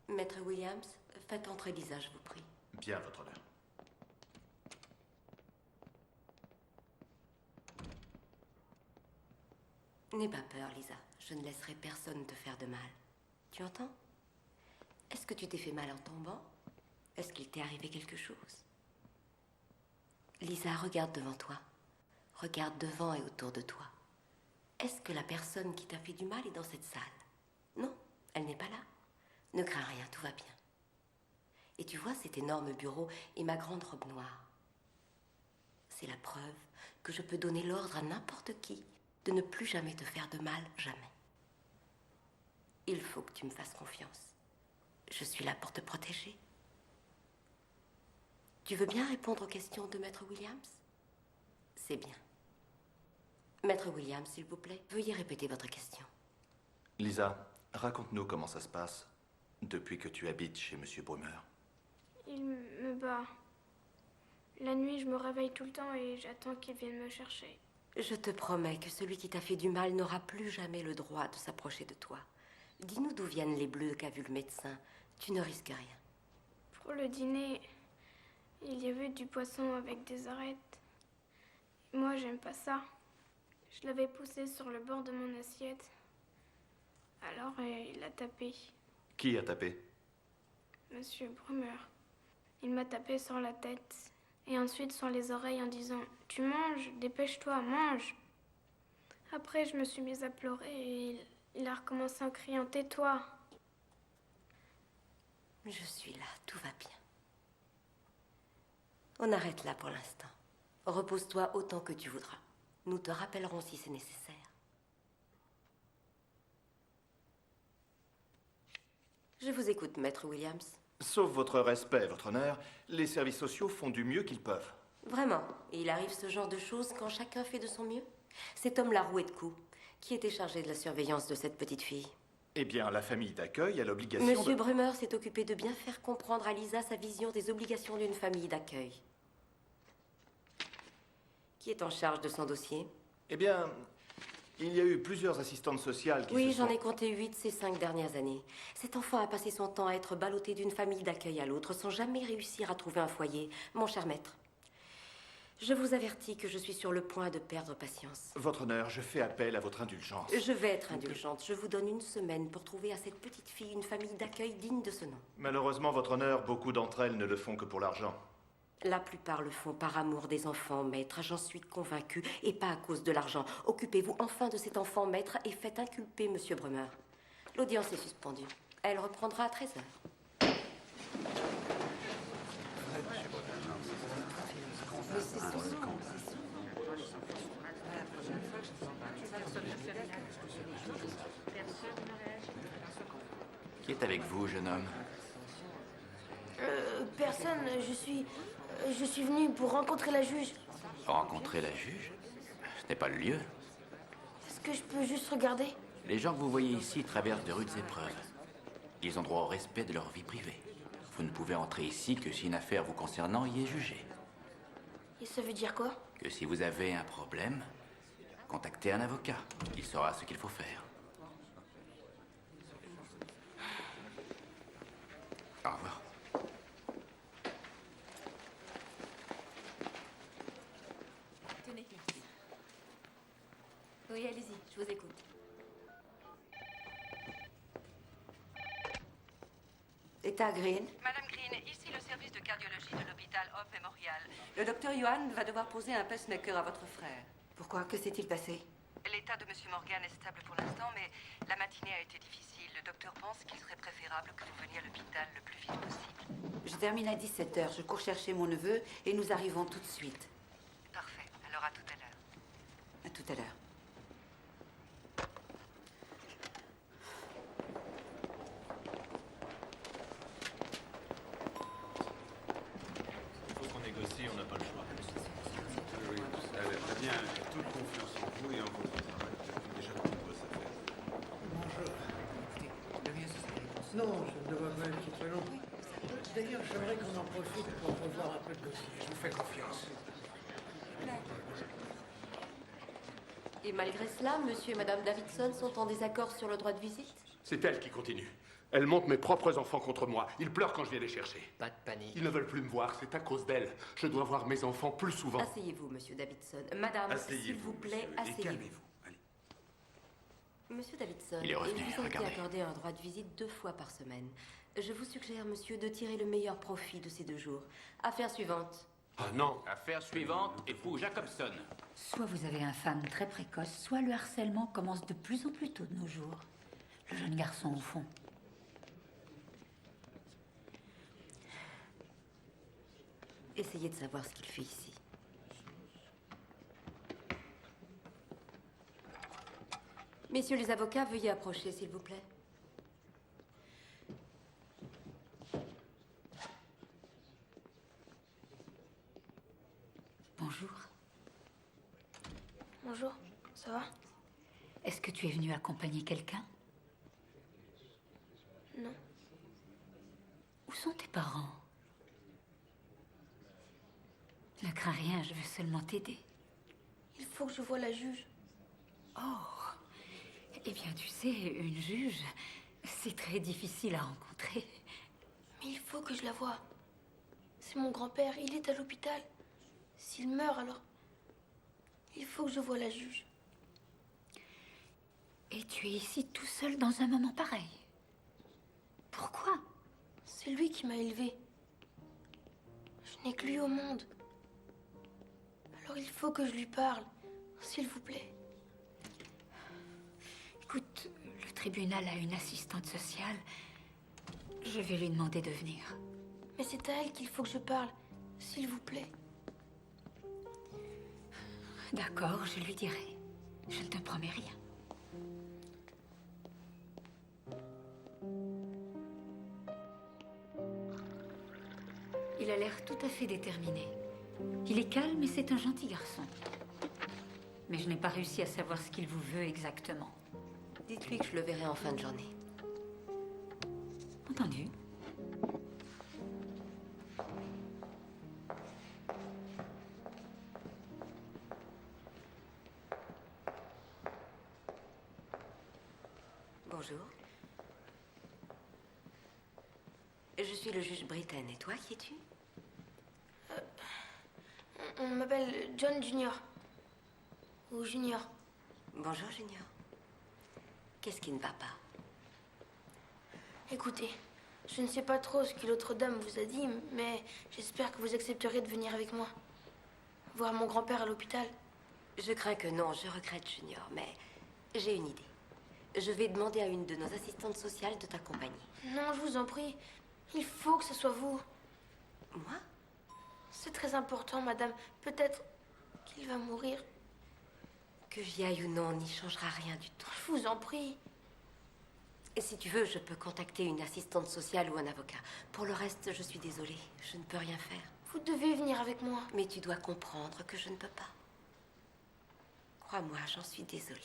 Maître Williams, faites entrer Lisa, je vous prie. Bien, votre honneur. N'aie pas peur, Lisa. Je ne laisserai personne te faire de mal. Tu entends? Est-ce que tu t'es fait mal en tombant? Est-ce qu'il t'est arrivé quelque chose? Lisa, regarde devant toi. Regarde devant et autour de toi. Est-ce que la personne qui t'a fait du mal est dans cette salle? Non, elle n'est pas là. Ne crains rien, tout va bien. Et tu vois cet énorme bureau et ma grande robe noire. C'est la preuve que je peux donner l'ordre à n'importe qui de ne plus jamais te faire de mal, jamais. Il faut que tu me fasses confiance. Je suis là pour te protéger. Tu veux bien répondre aux questions de Maître Williams? C'est bien. Maître Williams, s'il vous plaît, veuillez répéter votre question. Lisa, raconte-nous comment ça se passe depuis que tu habites chez Monsieur Brumer. Il me bat. La nuit, je me réveille tout le temps et j'attends qu'il vienne me chercher. Je te promets que celui qui t'a fait du mal n'aura plus jamais le droit de s'approcher de toi. Dis-nous d'où viennent les bleus qu'a vu le médecin. Tu ne risques rien. Pour le dîner, il y avait du poisson avec des arêtes. Moi, j'aime pas ça. Je l'avais poussé sur le bord de mon assiette. Alors, il a tapé. Qui a tapé? Monsieur Brumer. Il m'a tapé sur la tête et ensuite sur les oreilles en disant « Tu manges, dépêche-toi, mange !» Après, je me suis mise à pleurer et il a recommencé en criant « Tais-toi !» Je suis là, tout va bien. On arrête là pour l'instant. Repose-toi autant que tu voudras. Nous te rappellerons si c'est nécessaire. Je vous écoute, Maître Williams. Sauf votre respect, votre honneur, les services sociaux font du mieux qu'ils peuvent. Vraiment? Et il arrive ce genre de choses quand chacun fait de son mieux? Cet homme l'a roué de coups. Qui était chargé de la surveillance de cette petite fille? Eh bien, la famille d'accueil a l'obligation Monsieur Brumer s'est occupé de bien faire comprendre à Lisa sa vision des obligations d'une famille d'accueil. Qui est en charge de son dossier? Eh bien, il y a eu plusieurs assistantes sociales qui Oui, se sont... j'en ai compté 8 ces 5 dernières années. Cet enfant a passé son temps à être ballotté d'une famille d'accueil à l'autre sans jamais réussir à trouver un foyer. Mon cher maître, je vous avertis que je suis sur le point de perdre patience. Votre honneur, je fais appel à votre indulgence. Je vais être indulgente. Je vous donne 1 semaine pour trouver à cette petite fille une famille d'accueil digne de ce nom. Malheureusement, votre honneur, beaucoup d'entre elles ne le font que pour l'argent. La plupart le font par amour des enfants, maître, j'en suis convaincue, et pas à cause de l'argent. Occupez-vous enfin de cet enfant, maître, et faites inculper Monsieur Brumer. L'audience est suspendue. Elle reprendra à 13h. Qui est avec vous, jeune homme? Personne, je suis venue pour rencontrer la juge. Rencontrer la juge? Ce n'est pas le lieu. Est-ce que je peux juste regarder? Les gens que vous voyez ici traversent de rudes épreuves. Ils ont droit au respect de leur vie privée. Vous ne pouvez entrer ici que si une affaire vous concernant y est jugée. Et ça veut dire quoi? Que si vous avez un problème, contactez un avocat. Il saura ce qu'il faut faire. Au revoir. Tenez. Oui, allez-y, je vous écoute. État Green. Madame Green, ici le service de cardiologie de l'hôpital Hope Memorial. Le docteur Johan va devoir poser un pacemaker à votre frère. Pourquoi? Que s'est-il passé? L'état de Monsieur Morgan est stable pour l'instant, mais la matinée a été difficile. Le docteur pense qu'il serait préférable que vous veniez à l'hôpital le plus vite possible. Je termine à 17h. Je cours chercher mon neveu et nous arrivons tout de suite. Parfait. Alors à tout à l'heure. À tout à l'heure. Faut qu'on négocie, on n'a pas le choix. Oui, vous savez très bien, j'ai toute confiance en vous et en votre travail. Vous avez déjà toute vos affaires. Bonjour. Le mieux, ce serait les consultes. Non, ça ne devrait pas être très long. D'ailleurs, j'aimerais qu'on en profite pour revoir un peu de dossier. Je vous fais confiance. Et malgré cela, monsieur et madame Davidson sont en désaccord sur le droit de visite? C'est elle qui continue. Elle monte mes propres enfants contre moi. Ils pleurent quand je viens les chercher. Pas de panique. Ils ne veulent plus me voir, c'est à cause d'elle. Je dois voir mes enfants plus souvent. Asseyez-vous, monsieur Davidson. Madame, s'il vous plaît, asseyez-vous. Calmez-vous. Monsieur Davidson, Il est revenu, vous a été regardez. accordé un droit de visite 2 fois par semaine. Je vous suggère, monsieur, de tirer le meilleur profit de ces 2 jours. Affaire suivante. Ah non. Affaire suivante, époux Jacobson. Soit vous avez un fan très précoce, soit le harcèlement commence de plus en plus tôt de nos jours. Le jeune garçon, au fond. Essayez de savoir ce qu'il fait ici. Messieurs les avocats, veuillez approcher, s'il vous plaît. Bonjour. Bonjour, ça va? Est-ce que tu es venu accompagner quelqu'un? Non. Où sont tes parents? Ne crains rien, je veux seulement t'aider. Il faut que je voie la juge. Oh, eh bien, tu sais, une juge, c'est très difficile à rencontrer. Mais il faut que je la voie. C'est mon grand-père, il est à l'hôpital. S'il meurt, alors... Il faut que je voie la juge. Et tu es ici tout seul dans un moment pareil. Pourquoi? C'est lui qui m'a élevée. Je n'ai que lui au monde. Alors il faut que je lui parle, s'il vous plaît. Écoute, le tribunal a une assistante sociale. Je vais lui demander de venir. Mais c'est à elle qu'il faut que je parle, s'il vous plaît. D'accord, je lui dirai. Je ne te promets rien. Il a l'air tout à fait déterminé. Il est calme et c'est un gentil garçon. Mais je n'ai pas réussi à savoir ce qu'il vous veut exactement. Dites-lui que je le verrai en fin de journée. Entendu. Bonjour. Je suis le juge Britton. Et toi, qui es-tu? On m'appelle John Junior. Ou Junior. Bonjour, Junior. Qu'est-ce qui ne va pas? Écoutez, je ne sais pas trop ce que l'autre dame vous a dit, mais j'espère que vous accepterez de venir avec moi. Voir mon grand-père à l'hôpital. Je crains que non, je regrette, Junior, mais j'ai une idée. Je vais demander à une de nos assistantes sociales de t'accompagner. Non, je vous en prie. Il faut que ce soit vous. Moi? C'est très important, madame. Peut-être qu'il va mourir. Que j'y aille ou non n'y changera rien du tout. Je vous en prie. Et si tu veux, je peux contacter une assistante sociale ou un avocat. Pour le reste, je suis désolée. Je ne peux rien faire. Vous devez venir avec moi. Mais tu dois comprendre que je ne peux pas. Crois-moi, j'en suis désolée.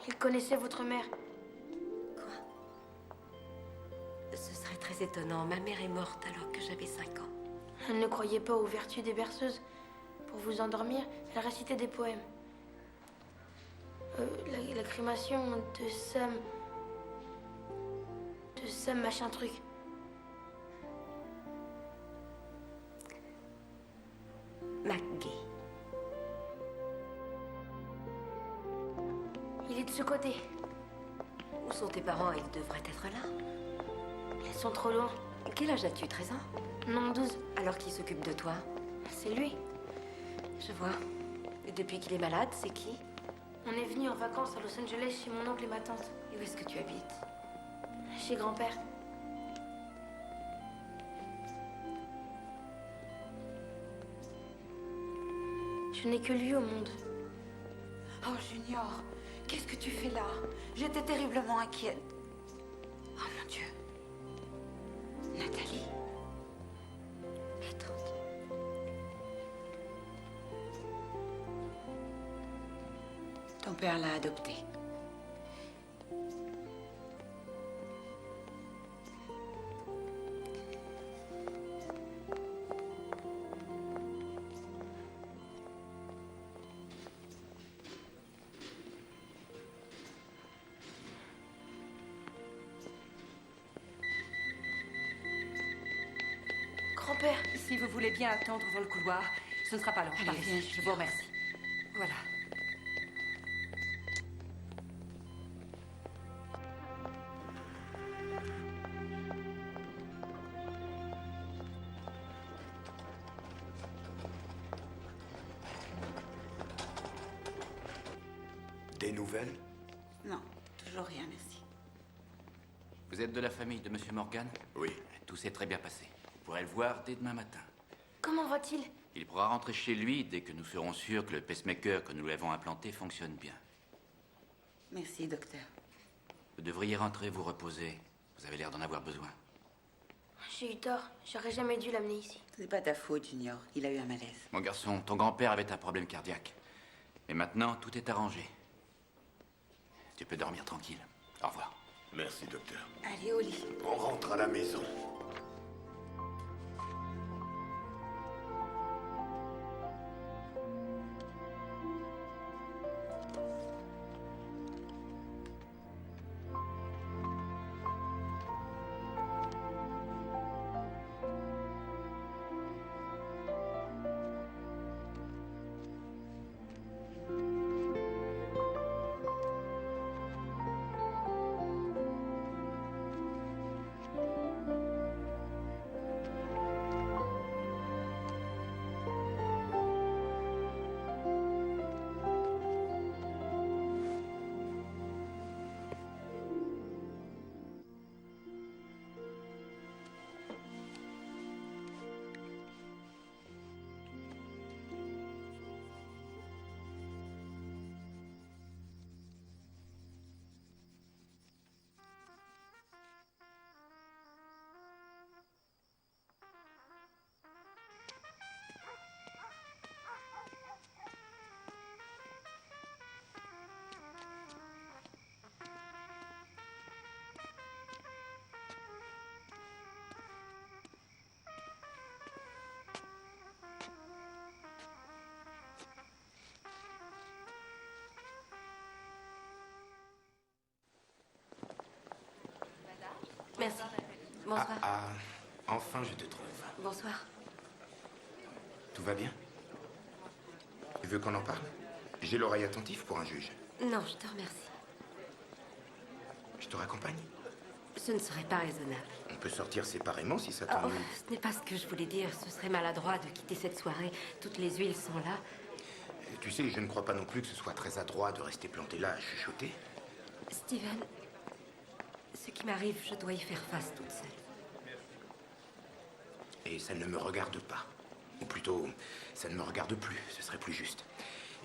Il connaissait votre mère. Ce serait très étonnant. Ma mère est morte alors que j'avais 5 ans. Elle ne croyait pas aux vertus des berceuses. Pour vous endormir, elle récitait des poèmes. La crémation de Sam... De Sam machin truc. McGee. Il est de ce côté. Où sont tes parents? Ils devraient être là. Ils sont trop loin. Quel âge as-tu? 13 ans? Non, 12. Alors qui s'occupe de toi? C'est lui. Je vois. Et depuis qu'il est malade, c'est qui? On est venu en vacances à Los Angeles chez mon oncle et ma tante. Et où est-ce que tu habites? Chez grand-père. Je n'ai que lui au monde. Oh, Junior, qu'est-ce que tu fais là? J'étais terriblement inquiète. Oh, mon Dieu. Nathalie. Et tante. Ton père l'a adoptée. Grand-père. Si vous voulez bien attendre dans le couloir, ce ne sera pas long. Allez, Par viens, ici. Je vous remercie. Voilà. Des nouvelles? Non, toujours rien, merci. Vous êtes de la famille de Monsieur Morgan? Oui. Tout s'est très bien passé. Vous pourrez le voir dès demain matin. Comment va-t-il? Il pourra rentrer chez lui dès que nous serons sûrs que le pacemaker que nous lui avons implanté fonctionne bien. Merci, docteur. Vous devriez rentrer vous reposer. Vous avez l'air d'en avoir besoin. J'ai eu tort. J'aurais jamais dû l'amener ici. Ce n'est pas ta faute, Junior. Il a eu un malaise. Mon garçon, ton grand-père avait un problème cardiaque. Et maintenant, tout est arrangé. Tu peux dormir tranquille. Au revoir. Merci, docteur. Allez, au lit. On rentre à la maison. Merci. Bonsoir. Enfin, je te trouve. Bonsoir. Tout va bien? Tu veux qu'on en parle? J'ai l'oreille attentive pour un juge. Non, je te remercie. Je te raccompagne? Ce ne serait pas raisonnable. On peut sortir séparément si ça Oh, t'ennuie. ce n'est pas ce que je voulais dire. Ce serait maladroit de quitter cette soirée. Toutes les huiles sont là. Tu sais, je ne crois pas non plus que ce soit très adroit de rester planté là à chuchoter. Steven, ce qui m'arrive, je dois y faire face toute seule. Et ça ne me regarde pas. Ou plutôt, ça ne me regarde plus, ce serait plus juste.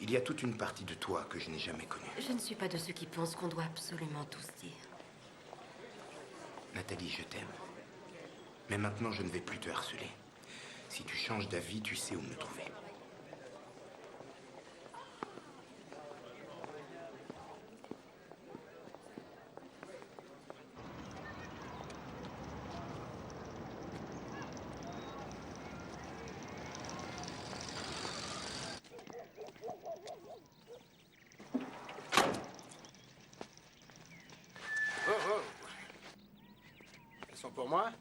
Il y a toute une partie de toi que je n'ai jamais connue. Je ne suis pas de ceux qui pensent qu'on doit absolument tous dire. Nathalie, je t'aime. Mais maintenant, je ne vais plus te harceler. Si tu changes d'avis, tu sais où me trouver. sont pour moi?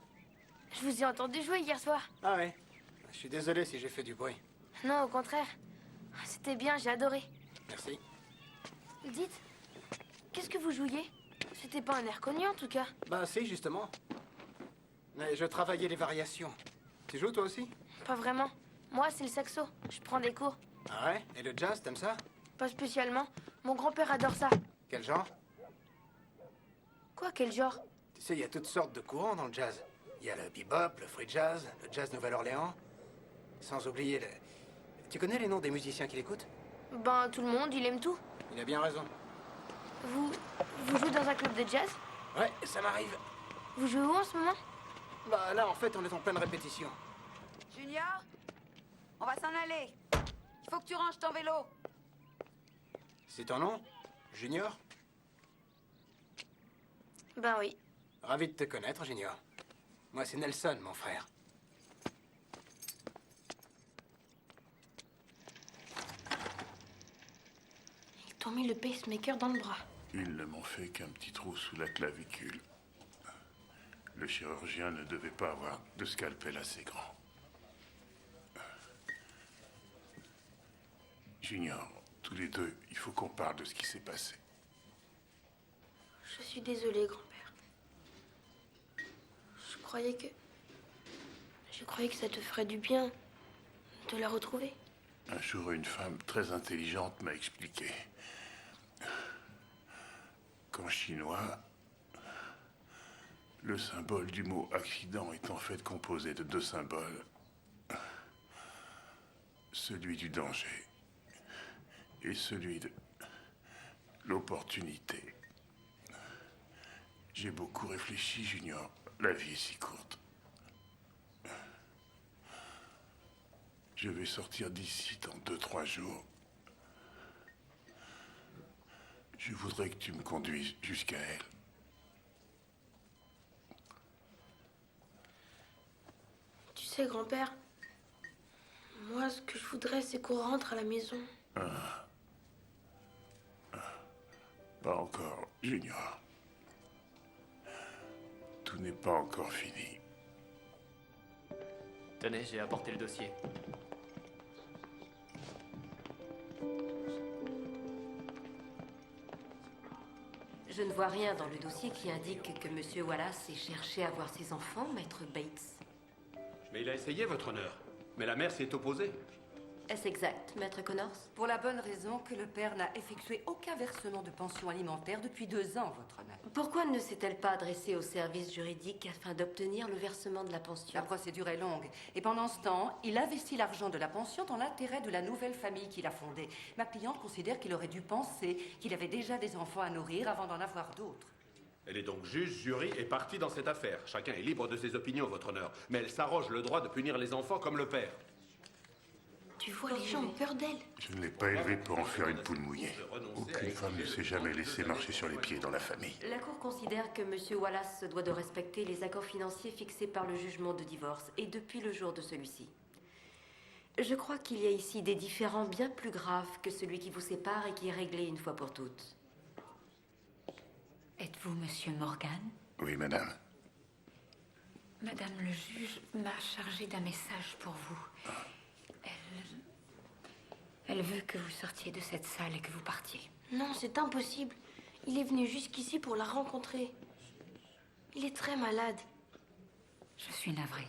Je vous ai entendu jouer hier soir. Ah ouais. Je suis désolé si j'ai fait du bruit. Non, au contraire. C'était bien, j'ai adoré. Merci. Dites, qu'est-ce que vous jouiez? C'était pas un air connu en tout cas. Bah si, justement. Mais je travaillais les variations. Tu joues toi aussi? Pas vraiment. Moi, c'est le saxo. Je prends des cours. Ah ouais? Et le jazz, t'aimes ça? Pas spécialement. Mon grand-père adore ça. Quel genre? Quoi, quel genre? Tu sais, il y a toutes sortes de courants dans le jazz. Il y a le bebop, le free jazz, le jazz Nouvelle-Orléans. Sans oublier le... Tu connais les noms des musiciens qui l'écoutent? Ben, tout le monde, il aime tout. Il a bien raison. Vous jouez dans un club de jazz? Ouais, ça m'arrive. Vous jouez où en ce moment? Bah là, en fait, on est en pleine répétition. Junior, on va s'en aller. Il faut que tu ranges ton vélo. C'est ton nom? Junior? Ben oui. Ravi de te connaître, Junior. Moi, c'est Nelson, mon frère. Ils t'ont mis le pacemaker dans le bras. Ils ne m'ont fait qu'un petit trou sous la clavicule. Le chirurgien ne devait pas avoir de scalpel assez grand. Junior, tous les deux, il faut qu'on parle de ce qui s'est passé. Je suis désolée, grand-père. Je croyais que ça te ferait du bien de la retrouver. Un jour, une femme très intelligente m'a expliqué qu'en chinois, le symbole du mot accident est en fait composé de deux symboles. Celui du danger et celui de l'opportunité. J'ai beaucoup réfléchi, Junior. La vie est si courte. Je vais sortir d'ici dans 2-3 jours. Je voudrais que tu me conduises jusqu'à elle. Tu sais, grand-père, moi, ce que je voudrais, c'est qu'on rentre à la maison. Pas encore, Junior. Tout n'est pas encore fini. Tenez, j'ai apporté le dossier. Je ne vois rien dans le dossier qui indique que Monsieur Wallace ait cherché à voir ses enfants, Maître Bates. Mais il a essayé, votre honneur. Mais la mère s'est opposée. Est-ce exact, Maître Connors? Pour la bonne raison que le père n'a effectué aucun versement de pension alimentaire depuis 2 ans, votre honneur. Pourquoi ne s'est-elle pas adressée au service juridique afin d'obtenir le versement de la pension? La procédure est longue. Et pendant ce temps, il investit l'argent de la pension dans l'intérêt de la nouvelle famille qu'il a fondée. Ma cliente considère qu'il aurait dû penser qu'il avait déjà des enfants à nourrir avant d'en avoir d'autres. Elle est donc juge, jury et partie dans cette affaire. Chacun est libre de ses opinions, votre honneur. Mais elle s'arroge le droit de punir les enfants comme le père. Tu vois, les gens ont peur d'elle. Je ne l'ai pas élevée pour en faire une poule mouillée. Aucune femme ne s'est jamais laissée marcher sur les pieds dans la famille. La Cour considère que Monsieur Wallace se doit de respecter les accords financiers fixés par le jugement de divorce et depuis le jour de celui-ci. Je crois qu'il y a ici des différends bien plus graves que celui qui vous sépare et qui est réglé une fois pour toutes. Êtes-vous Monsieur Morgan? Oui, madame. Madame le juge m'a chargé d'un message pour vous. Elle veut que vous sortiez de cette salle et que vous partiez. Non, c'est impossible. Il est venu jusqu'ici pour la rencontrer. Il est très malade. Je suis navrée.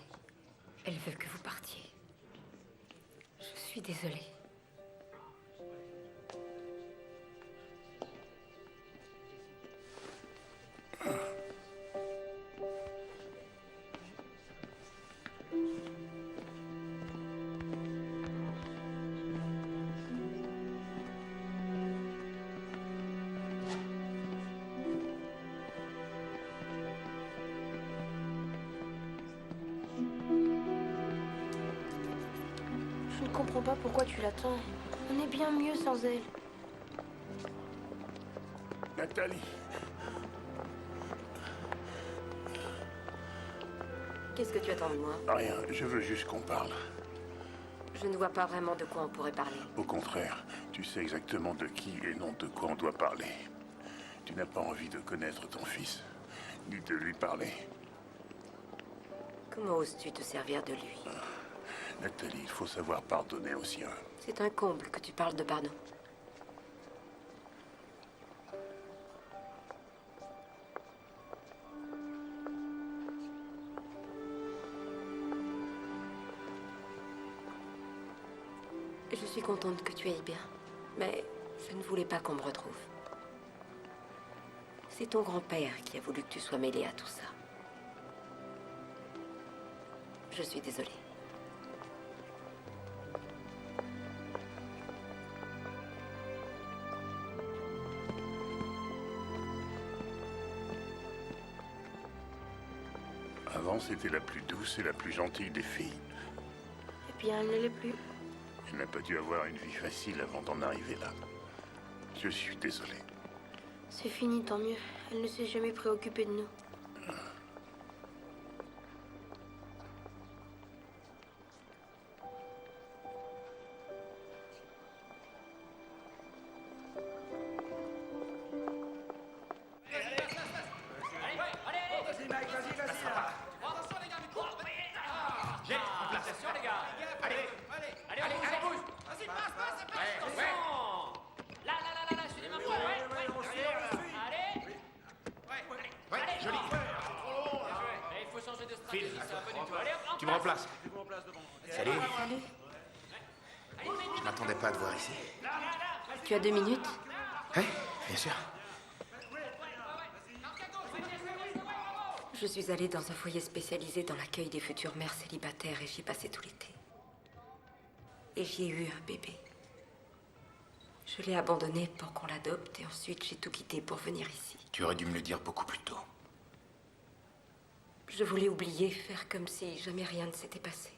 Elle veut que vous partiez. Je suis désolée. Je ne comprends pas pourquoi tu l'attends. On est bien mieux sans elle. Nathalie. Qu'est-ce que tu attends de moi? Rien, je veux juste qu'on parle. Je ne vois pas vraiment de quoi on pourrait parler. Au contraire, tu sais exactement de qui et non de quoi on doit parler. Tu n'as pas envie de connaître ton fils, ni de lui parler. Comment oses-tu te servir de lui? Nathalie, il faut savoir pardonner aux siens. C'est un comble que tu parles de pardon. Je suis contente que tu ailles bien, mais je ne voulais pas qu'on me retrouve. C'est ton grand-père qui a voulu que tu sois mêlée à tout ça. Je suis désolée. Avant, c'était la plus douce et la plus gentille des filles. Et puis elle ne l'est plus. Elle n'a pas dû avoir une vie facile avant d'en arriver là. Je suis désolé. C'est fini, tant mieux. Elle ne s'est jamais préoccupée de nous. Tu me remplaces. Salut. Je m'attendais pas à te voir ici. Tu as 2 minutes? Oui, bien sûr. Je suis allée dans un foyer spécialisé dans l'accueil des futures mères célibataires et j'y ai passé tout l'été. Et j'y ai eu un bébé. Je l'ai abandonné pour qu'on l'adopte et ensuite j'ai tout quitté pour venir ici. Tu aurais dû me le dire beaucoup plus tôt. Je voulais oublier, faire comme si jamais rien ne s'était passé.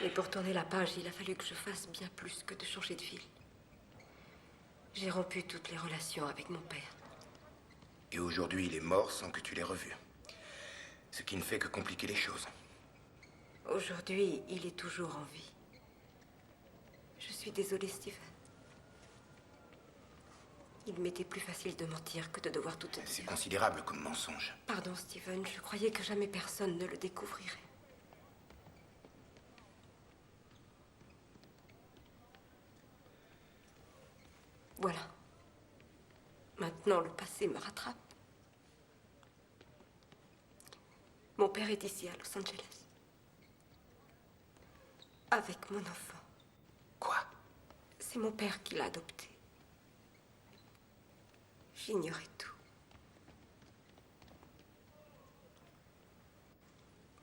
Et pour tourner la page, il a fallu que je fasse bien plus que de changer de ville. J'ai rompu toutes les relations avec mon père. Et aujourd'hui, il est mort sans que tu l'aies revu. Ce qui ne fait que compliquer les choses. Aujourd'hui, il est toujours en vie. Je suis désolée, Stephen. Il m'était plus facile de mentir que de devoir tout te dire. C'est considérable comme mensonge. Pardon, Stephen, je croyais que jamais personne ne le découvrirait. Voilà. Maintenant, le passé me rattrape. Mon père est ici, à Los Angeles. Avec mon enfant. Quoi? C'est mon père qui l'a adopté. J'ignorais tout.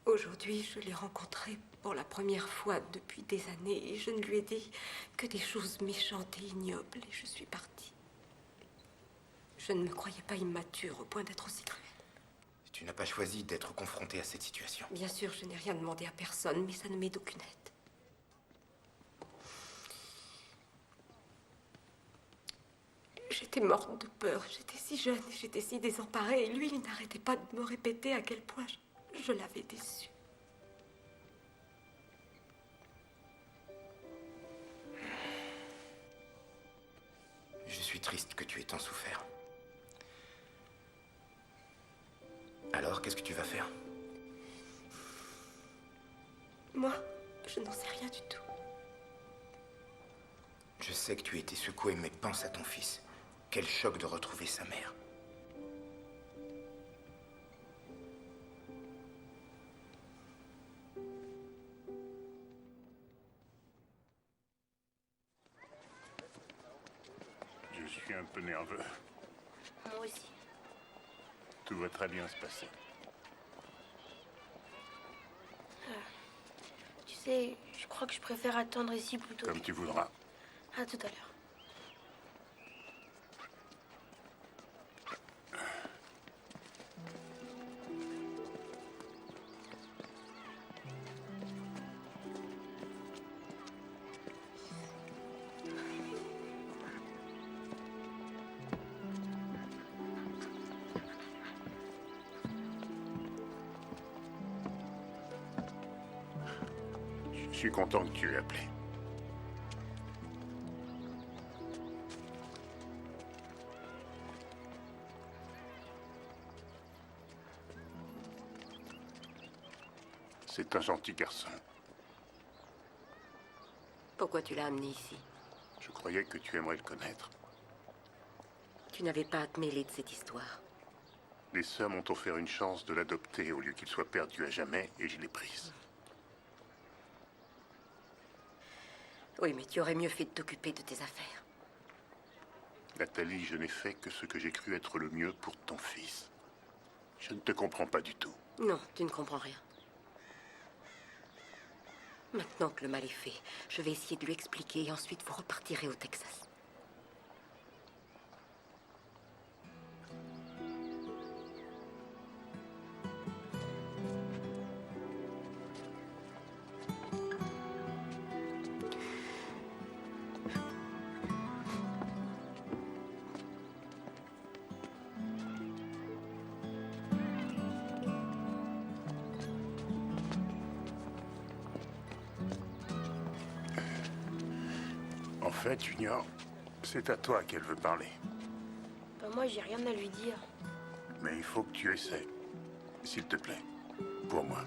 Aujourd'hui, je l'ai rencontré pour la première fois depuis des années et je ne lui ai dit que des choses méchantes et ignobles et je suis partie. Je ne me croyais pas immature au point d'être aussi cruelle. Tu n'as pas choisi d'être confrontée à cette situation. Bien sûr, je n'ai rien demandé à personne, mais ça ne m'est d'aucune aide. J'étais morte de peur, j'étais si jeune, j'étais si désemparée, et lui, il n'arrêtait pas de me répéter à quel point je l'avais déçu. Je suis triste que tu aies tant souffert. Alors, qu'est-ce que tu vas faire? Moi, je n'en sais rien du tout. Je sais que tu as été secoué, mais pense à ton fils. Quel choc de retrouver sa mère. Je suis un peu nerveux. Moi aussi. Tout va très bien se passer. Tu sais, je crois que je préfère attendre ici plutôt. Comme tu voudras. À tout à l'heure. Je suis content que tu aies appelé. C'est un gentil garçon. Pourquoi tu l'as amené ici? Je croyais que tu aimerais le connaître. Tu n'avais pas à te mêler de cette histoire. Les sœurs m'ont offert une chance de l'adopter au lieu qu'il soit perdu à jamais, et je l'ai prise. Oui, mais tu aurais mieux fait de t'occuper de tes affaires. Nathalie, je n'ai fait que ce que j'ai cru être le mieux pour ton fils. Je ne te comprends pas du tout. Non, tu ne comprends rien. Maintenant que le mal est fait, je vais essayer de lui expliquer et ensuite vous repartirez au Texas. En fait, Junior, c'est à toi qu'elle veut parler. Bah moi, j'ai rien à lui dire. Mais il faut que tu essaies. S'il te plaît. Pour moi.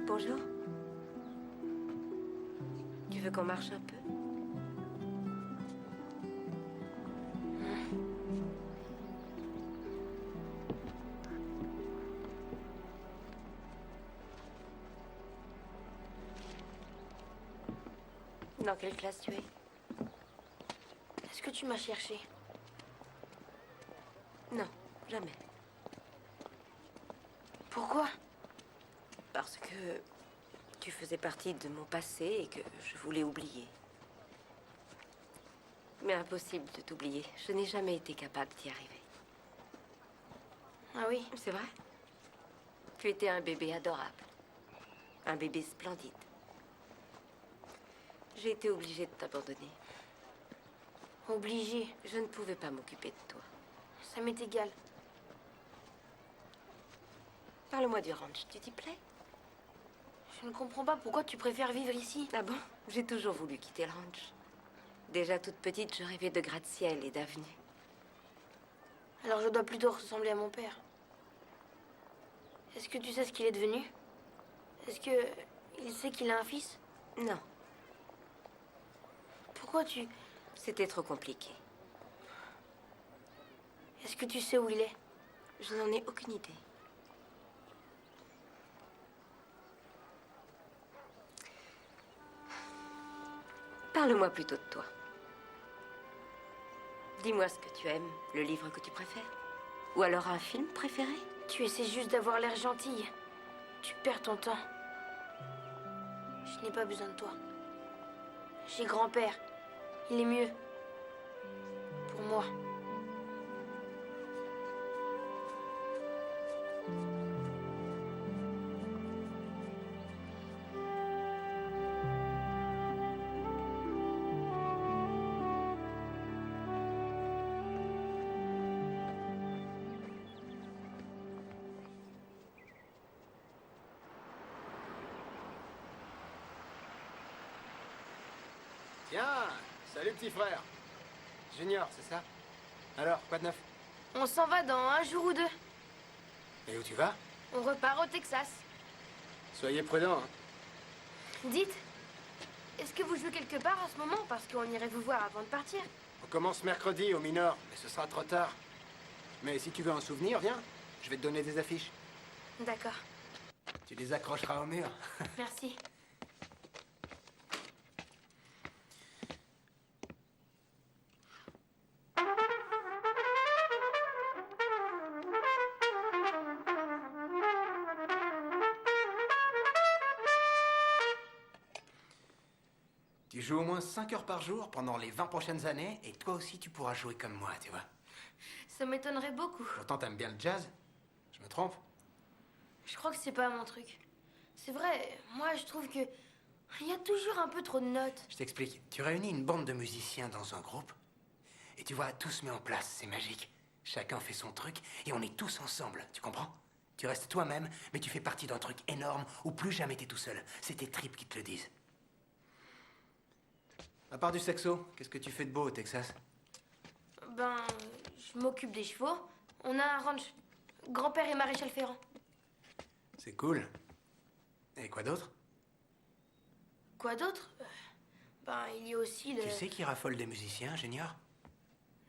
Bonjour. Tu veux qu'on marche un peu? Dans quelle classe tu es? Est-ce que tu m'as cherché? Non, jamais. Pourquoi? Parce que tu faisais partie de mon passé et que je voulais oublier. Mais impossible de t'oublier. Je n'ai jamais été capable d'y arriver. Ah oui? C'est vrai? Tu étais un bébé adorable. Un bébé splendide. J'ai été obligée de t'abandonner. Obligée? Je ne pouvais pas m'occuper de toi. Ça m'est égal. Parle-moi du ranch, tu t'y plais? Je ne comprends pas pourquoi tu préfères vivre ici. Ah bon? J'ai toujours voulu quitter le ranch. Déjà toute petite, je rêvais de gratte-ciel et d'avenue. Alors je dois plutôt ressembler à mon père. Est-ce que tu sais ce qu'il est devenu? Est-ce que il sait qu'il a un fils? Non. Pourquoi tu... C'était trop compliqué. Est-ce que tu sais où il est? Je n'en ai aucune idée. Parle-moi plutôt de toi. Dis-moi ce que tu aimes, le livre que tu préfères. Ou alors un film préféré? Tu essaies juste d'avoir l'air gentille. Tu perds ton temps. Je n'ai pas besoin de toi. J'ai grand-père. Il est mieux. Pour moi. Tiens, salut petit frère. Junior, c'est ça? Alors, quoi de neuf? On s'en va dans un jour ou deux. Et où tu vas? On repart au Texas. Soyez prudents, hein. Dites, est-ce que vous jouez quelque part à ce moment? Parce qu'on irait vous voir avant de partir. On commence mercredi au Minor, mais ce sera trop tard. Mais si tu veux un souvenir, viens. Je vais te donner des affiches. D'accord. Tu les accrocheras au mur. Merci. Tu joues au moins 5 heures par jour pendant les 20 prochaines années, et toi aussi tu pourras jouer comme moi, tu vois. Ça m'étonnerait beaucoup. Pourtant, t'aimes bien le jazz. Je me trompe? Je crois que c'est pas mon truc. C'est vrai, moi je trouve que Il y a toujours un peu trop de notes. Je t'explique. Tu réunis une bande de musiciens dans un groupe, et tu vois, tout se met en place, c'est magique. Chacun fait son truc, et on est tous ensemble, tu comprends? Tu restes toi-même, mais tu fais partie d'un truc énorme où plus jamais t'es tout seul. C'est tes tripes qui te le disent. À part du saxo, qu'est-ce que tu fais de beau au Texas? Ben, je m'occupe des chevaux. On a un ranch. Grand-père est maréchal ferrant. C'est cool. Et quoi d'autre? Quoi d'autre? Ben, il y a aussi le... Tu sais qui raffole des musiciens, Junior?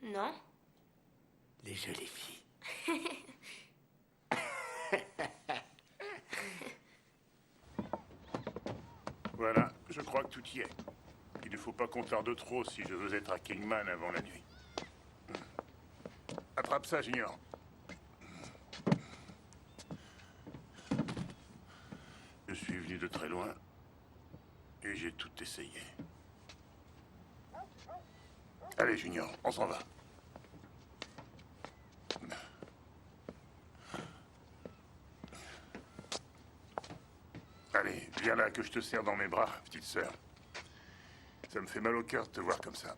Non. Les jolies filles. Voilà, je crois que tout y est. Il ne faut pas qu'on tarde trop si je veux être à Kingman avant la nuit. Attrape ça, Junior. Je suis venu de très loin et j'ai tout essayé. Allez, Junior, on s'en va. Allez, viens là que je te serre dans mes bras, petite sœur. Ça me fait mal au cœur de te voir comme ça.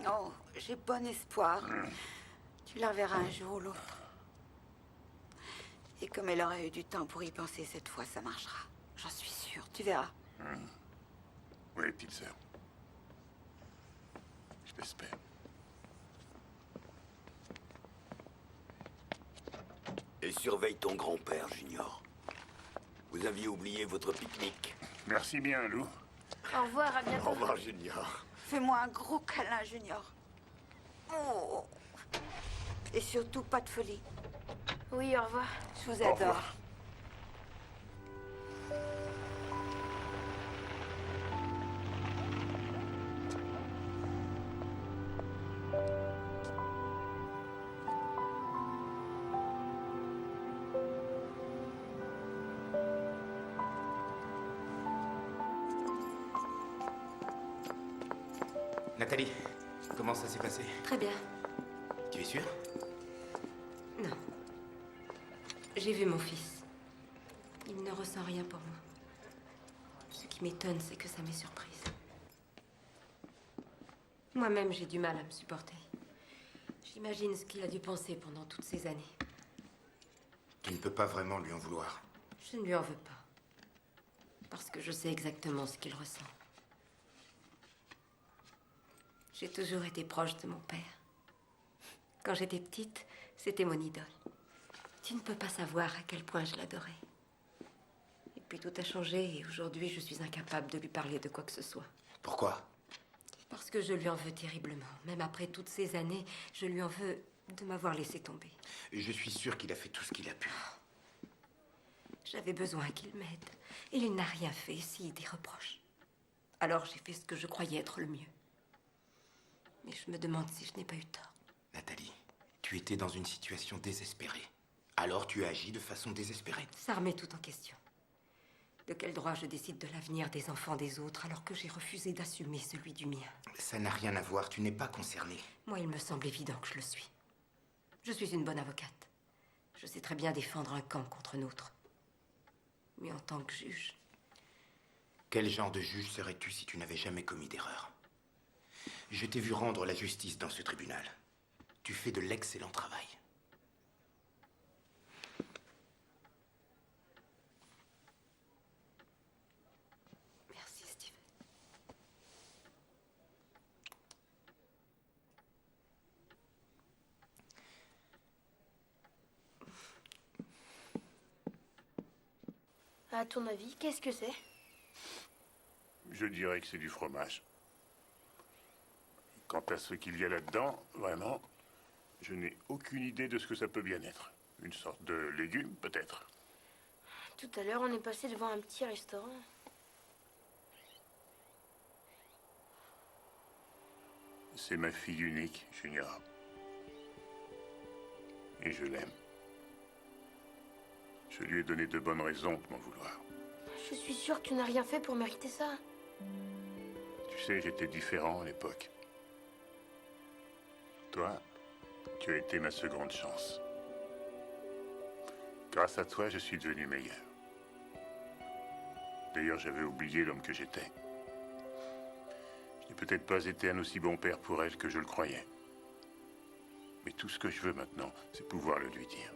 Oh, j'ai bon espoir. Tu la reverras un jour ou l'autre. Et comme elle aura eu du temps pour y penser cette fois, ça marchera. J'en suis sûre, tu verras. Oui, petite sœur. Je t'espère. Et surveille ton grand-père, Junior. Vous aviez oublié votre pique-nique. Merci bien, Lou. Au revoir, à bientôt. Au revoir, Junior. Fais-moi un gros câlin, Junior. Oh. Et surtout, pas de folie. Oui, au revoir. Je vous Au adore. revoir. Nathalie, comment ça s'est passé? Très bien. Tu es sûre? Non. J'ai vu mon fils. Il ne ressent rien pour moi. Ce qui m'étonne, c'est que ça m'est surprise. Moi-même, j'ai du mal à me supporter. J'imagine ce qu'il a dû penser pendant toutes ces années. Tu ne peux pas vraiment lui en vouloir. Je ne lui en veux pas. Parce que je sais exactement ce qu'il ressent. J'ai toujours été proche de mon père. Quand j'étais petite, c'était mon idole. Tu ne peux pas savoir à quel point je l'adorais. Et puis tout a changé et aujourd'hui, je suis incapable de lui parler de quoi que ce soit. Pourquoi? Parce que je lui en veux terriblement. Même après toutes ces années, je lui en veux de m'avoir laissé tomber. Je suis sûr qu'il a fait tout ce qu'il a pu. J'avais besoin qu'il m'aide. Et il n'a rien fait, si des reproches. Alors j'ai fait ce que je croyais être le mieux. Mais je me demande si je n'ai pas eu tort. Nathalie, tu étais dans une situation désespérée. Alors tu as agi de façon désespérée. Ça remet tout en question. De quel droit je décide de l'avenir des enfants des autres alors que j'ai refusé d'assumer celui du mien? Ça n'a rien à voir, tu n'es pas concernée. Moi, il me semble évident que je le suis. Je suis une bonne avocate. Je sais très bien défendre un camp contre un autre. Mais en tant que juge... Quel genre de juge serais-tu si tu n'avais jamais commis d'erreur? Je t'ai vu rendre la justice dans ce tribunal. Tu fais de l'excellent travail. Merci, Steven. À ton avis, qu'est-ce que c'est? Je dirais que c'est du fromage. Quant à ce qu'il y a là-dedans, vraiment, je n'ai aucune idée de ce que ça peut bien être. Une sorte de légume, peut-être. Tout à l'heure, on est passé devant un petit restaurant. C'est ma fille unique, Junior. Et je l'aime. Je lui ai donné de bonnes raisons de m'en vouloir. Je suis sûre que tu n'as rien fait pour mériter ça. Tu sais, j'étais différent à l'époque. Toi, tu as été ma seconde chance. Grâce à toi, je suis devenu meilleur. D'ailleurs, j'avais oublié l'homme que j'étais. Je n'ai peut-être pas été un aussi bon père pour elle que je le croyais. Mais tout ce que je veux maintenant, c'est pouvoir le lui dire.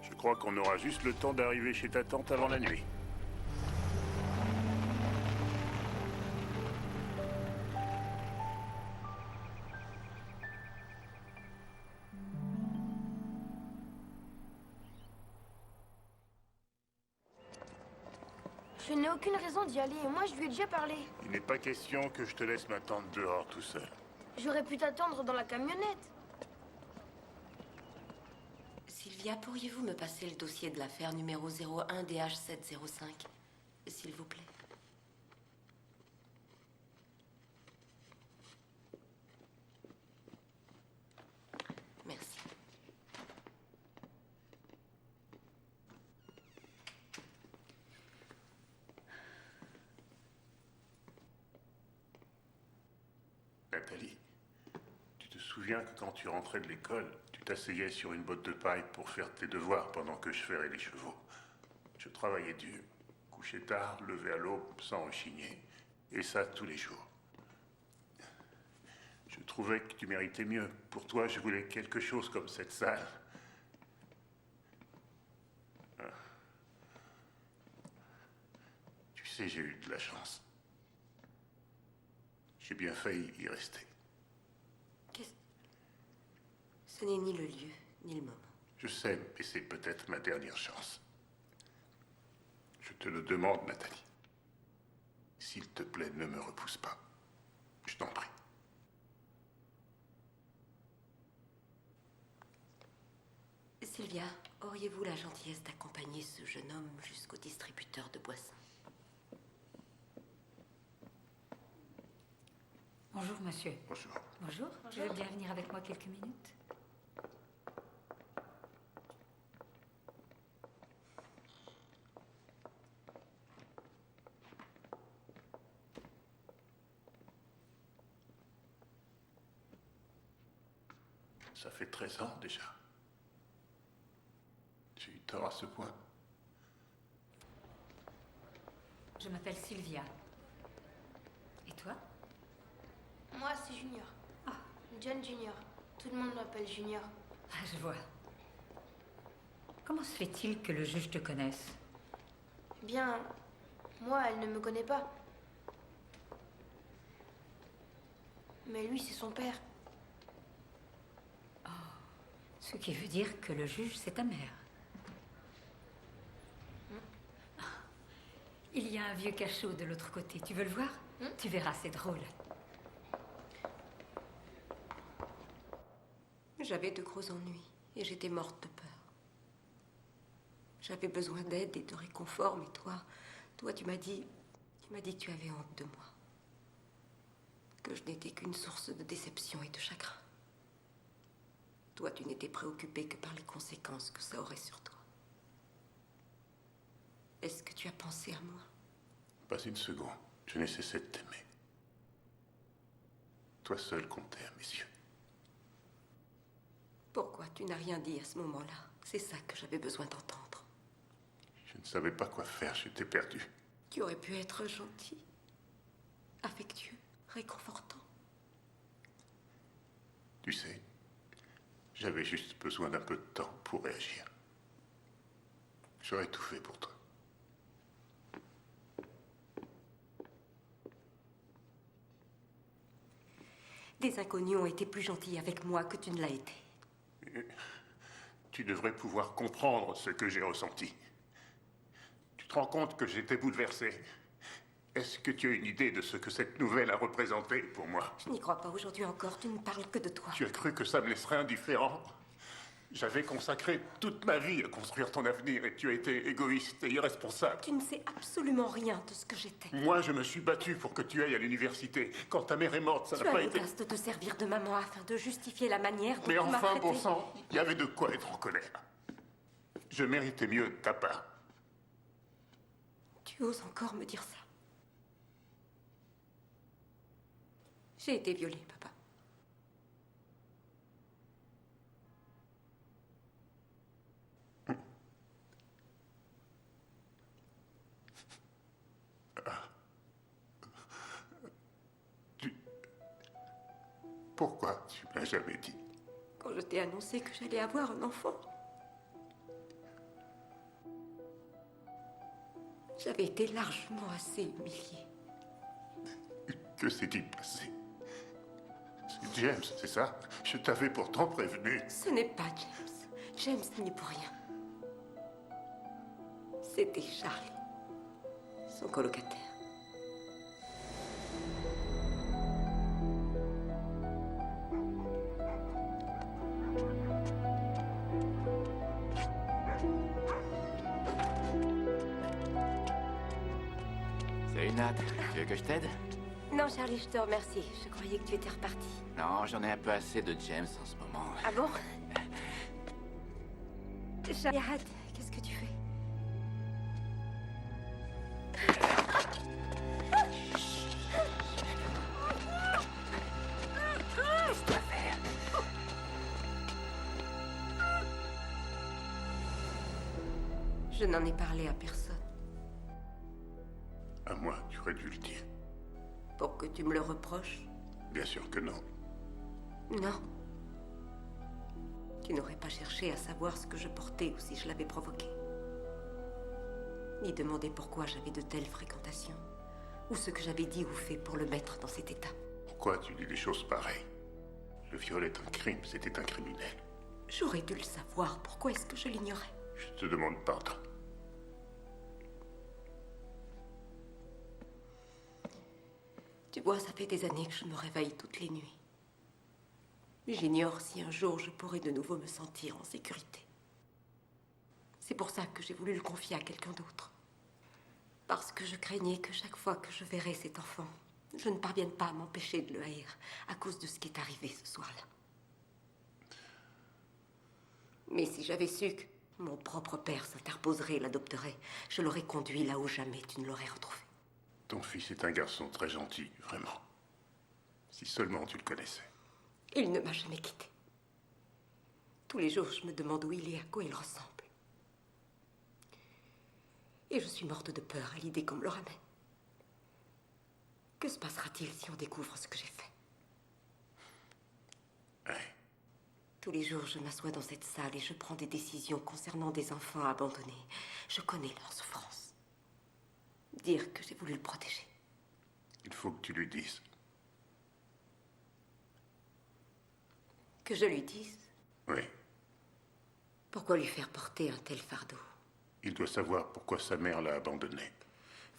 Je crois qu'on aura juste le temps d'arriver chez ta tante avant la nuit. Je n'ai aucune raison d'y aller, et moi je lui ai déjà parlé. Il n'est pas question que je te laisse m'attendre dehors tout seul. J'aurais pu t'attendre dans la camionnette. Sylvia, pourriez-vous me passer le dossier de l'affaire numéro 01 DH705, s'il vous plaît? Merci. Nathalie, tu te souviens que quand tu rentrais de l'école, tu t'asseyais sur une botte de paille pour faire tes devoirs pendant que je ferrais les chevaux. Je travaillais dur, couchais tard, levé à l'aube sans rechigner, et ça tous les jours. Je trouvais que tu méritais mieux. Pour toi, je voulais quelque chose comme cette salle. Tu sais, j'ai eu de la chance. J'ai bien failli y rester. Ce n'est ni le lieu, ni le moment. Je sais, mais c'est peut-être ma dernière chance. Je te le demande, Nathalie. S'il te plaît, ne me repousse pas. Je t'en prie. Sylvia, auriez-vous la gentillesse d'accompagner ce jeune homme jusqu'au distributeur de boissons? Bonjour, monsieur. Bonjour. Bonjour. Vous voulez bien venir avec moi quelques minutes? Ça fait 13 ans déjà. J'ai eu tort à ce point. Je m'appelle Sylvia. Et toi? Moi, c'est Junior. John Junior. Tout le monde m'appelle Junior. Ah, je vois. Comment se fait-il que le juge te connaisse? Bien, moi, elle ne me connaît pas. Mais lui, c'est son père. Ce qui veut dire que le juge, c'est ta mère. Il y a un vieux cachot de l'autre côté. Tu veux le voir? Tu verras, c'est drôle. J'avais de gros ennuis et j'étais morte de peur. J'avais besoin d'aide et de réconfort, mais toi, tu m'as dit que tu avais honte de moi. Que je n'étais qu'une source de déception et de chagrin. Toi, tu n'étais préoccupée que par les conséquences que ça aurait sur toi. Est-ce que tu as pensé à moi? Pas une seconde. Je n'ai cessé de t'aimer. Toi seul comptais à mes yeux. Pourquoi tu n'as rien dit à ce moment-là? C'est ça que j'avais besoin d'entendre. Je ne savais pas quoi faire, j'étais perdu. Tu aurais pu être gentil, affectueux, réconfortant. Tu sais, j'avais juste besoin d'un peu de temps pour réagir. J'aurais tout fait pour toi. Des inconnus ont été plus gentils avec moi que tu ne l'as été. Tu devrais pouvoir comprendre ce que j'ai ressenti. Tu te rends compte que j'étais bouleversé? Est-ce que tu as une idée de ce que cette nouvelle a représenté pour moi? Je n'y crois pas aujourd'hui encore, tu ne parles que de toi. Tu as cru que ça me laisserait indifférent? J'avais consacré toute ma vie à construire ton avenir et tu as été égoïste et irresponsable. Tu ne sais absolument rien de ce que j'étais. Moi, je me suis battu pour que tu ailles à l'université. Quand ta mère est morte, ça n'a pas Tu as été... l'audace de te servir de maman afin de justifier la manière dont Mais tu m'as enfin, traité. bon sang, il y avait de quoi être en colère. Je méritais mieux de ta part. Tu oses encore me dire ça? J'ai été violée, papa. Pourquoi tu m'as jamais dit? Quand je t'ai annoncé que j'allais avoir un enfant, j'avais été largement assez humiliée. Que s'est-il passé? C'est James, c'est ça? Je t'avais pourtant prévenu. Ce n'est pas James. James n'y est pour rien. C'était Charlie, son colocataire. Salut Nat, tu veux que je t'aide? Non, Charlie, je te remercie. Je croyais que tu étais reparti. Non, j'en ai un peu assez de James en ce moment. Ah bon? Charlie, arrête. Qu'est-ce que tu fais? Laisse-toi faire. Je n'en ai parlé à personne. À moi, tu aurais dû le dire. Pour que tu me le reproches? Bien sûr que non. Non. Tu n'aurais pas cherché à savoir ce que je portais ou si je l'avais provoqué. Ni demandé pourquoi j'avais de telles fréquentations. Ou ce que j'avais dit ou fait pour le mettre dans cet état. Pourquoi tu dis des choses pareilles? Le viol est un crime, c'était un criminel. J'aurais dû le savoir. Pourquoi est-ce que je l'ignorais? Je te demande pardon. Tu vois, ça fait des années que je me réveille toutes les nuits. J'ignore si un jour je pourrai de nouveau me sentir en sécurité. C'est pour ça que j'ai voulu le confier à quelqu'un d'autre. Parce que je craignais que chaque fois que je verrais cet enfant, je ne parvienne pas à m'empêcher de le haïr à cause de ce qui est arrivé ce soir-là. Mais si j'avais su que mon propre père s'interposerait et l'adopterait, je l'aurais conduit là où jamais tu ne l'aurais retrouvé. Ton fils est un garçon très gentil, vraiment. Si seulement tu le connaissais. Il ne m'a jamais quitté. Tous les jours, je me demande où il est, à quoi il ressemble. Et je suis morte de peur à l'idée qu'on me le ramène. Que se passera-t-il si on découvre ce que j'ai fait? Tous les jours, je m'assois dans cette salle et je prends des décisions concernant des enfants abandonnés. Je connais leur souffrance. Dire que j'ai voulu le protéger. Il faut que tu lui dises. Que je lui dise? Oui. Pourquoi lui faire porter un tel fardeau? Il doit savoir pourquoi sa mère l'a abandonné.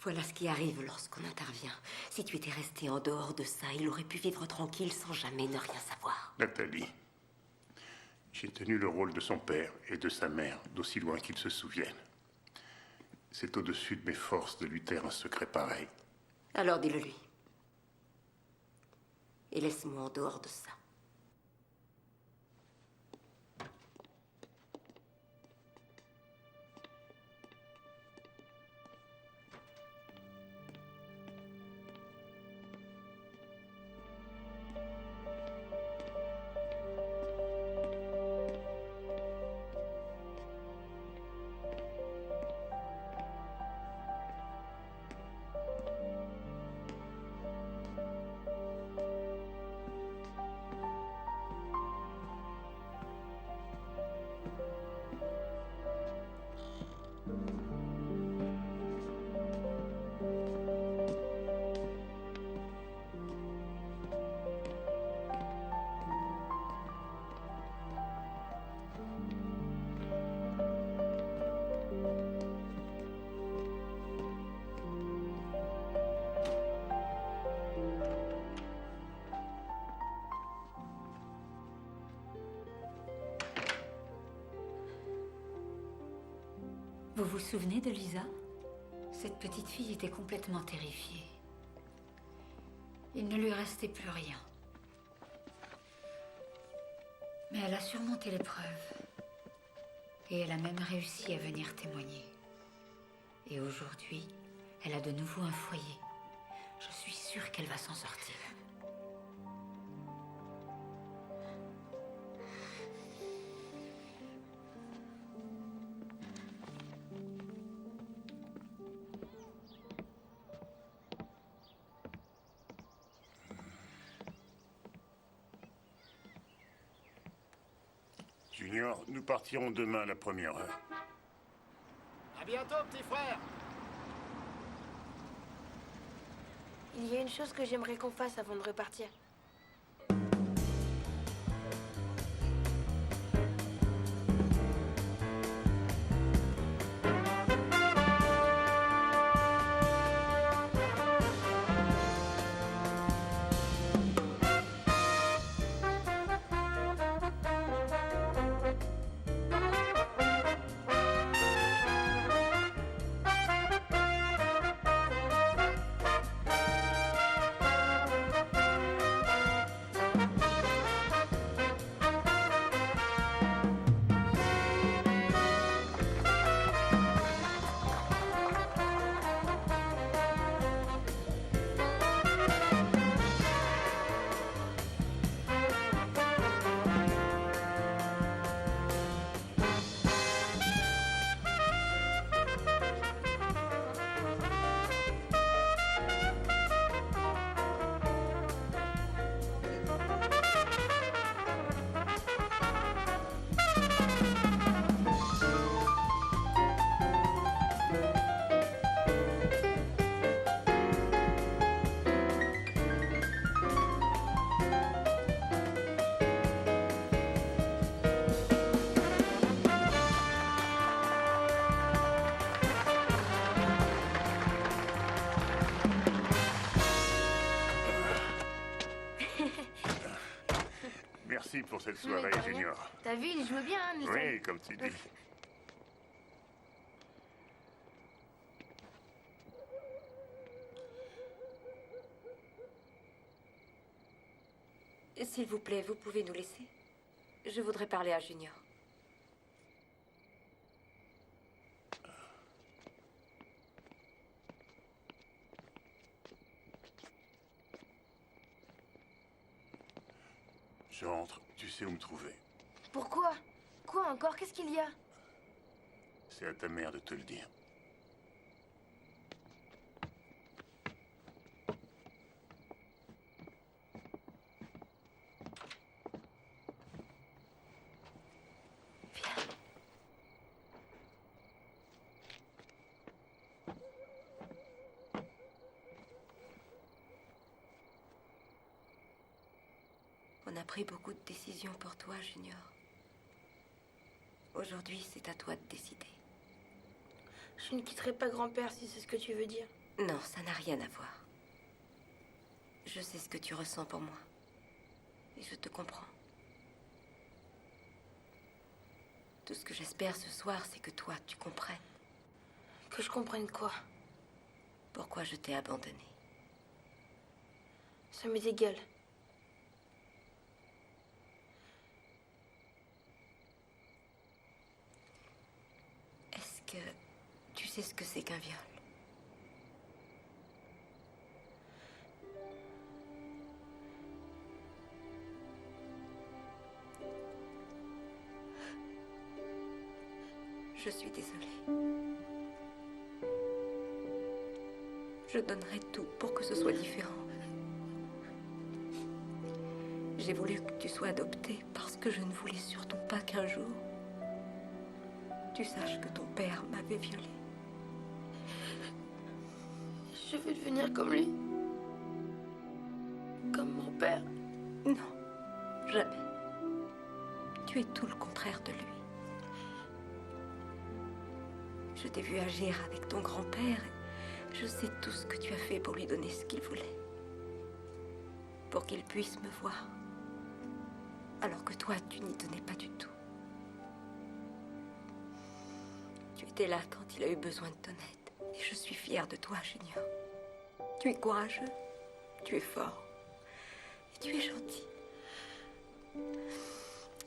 Voilà ce qui arrive lorsqu'on intervient. Si tu étais restée en dehors de ça, il aurait pu vivre tranquille sans jamais ne rien savoir. Nathalie, j'ai tenu le rôle de son père et de sa mère, d'aussi loin qu'ils se souviennent. C'est au-dessus de mes forces de lui taire un secret pareil. Alors dis-le lui. Et laisse-moi en dehors de ça. Vous vous souvenez de Lisa? Cette petite fille était complètement terrifiée. Il ne lui restait plus rien. Mais elle a surmonté l'épreuve. Et elle a même réussi à venir témoigner. Et aujourd'hui, elle a de nouveau un foyer. Je suis sûre qu'elle va s'en sortir. Junior, nous partirons demain à la première heure. À bientôt, petit frère. Il y a une chose que j'aimerais qu'on fasse avant de repartir. Merci pour cette soirée, Junior. T'as vu, il joue bien, hein, Nelson. Oui, comme tu dis. S'il vous plaît, vous pouvez nous laisser? Je voudrais parler à Junior. Je rentre, tu sais où me trouver. Pourquoi? Quoi encore? Qu'est-ce qu'il y a? C'est à ta mère de te le dire. On a pris beaucoup de décisions pour toi, Junior. Aujourd'hui, c'est à toi de décider. Je ne quitterai pas grand-père si c'est ce que tu veux dire. Non, ça n'a rien à voir. Je sais ce que tu ressens pour moi. Et je te comprends. Tout ce que j'espère ce soir, c'est que toi, tu comprennes. Que je comprenne quoi? Pourquoi je t'ai abandonné. Ça m'est égal. Est-ce que tu sais ce que c'est qu'un viol? Je suis désolée. Je donnerai tout pour que ce soit différent. J'ai voulu que tu sois adoptée parce que je ne voulais surtout pas qu'un jour tu saches que ton père m'avait violée. Je veux devenir comme lui. Comme mon père. Non, jamais. Tu es tout le contraire de lui. Je t'ai vu agir avec ton grand-père. Je sais tout ce que tu as fait pour lui donner ce qu'il voulait. Pour qu'il puisse me voir. Alors que toi, tu n'y tenais pas du tout. Tu étais là quand il a eu besoin de ton aide. Et je suis fière de toi, Junior. Tu es courageux, tu es fort. Et tu es gentil.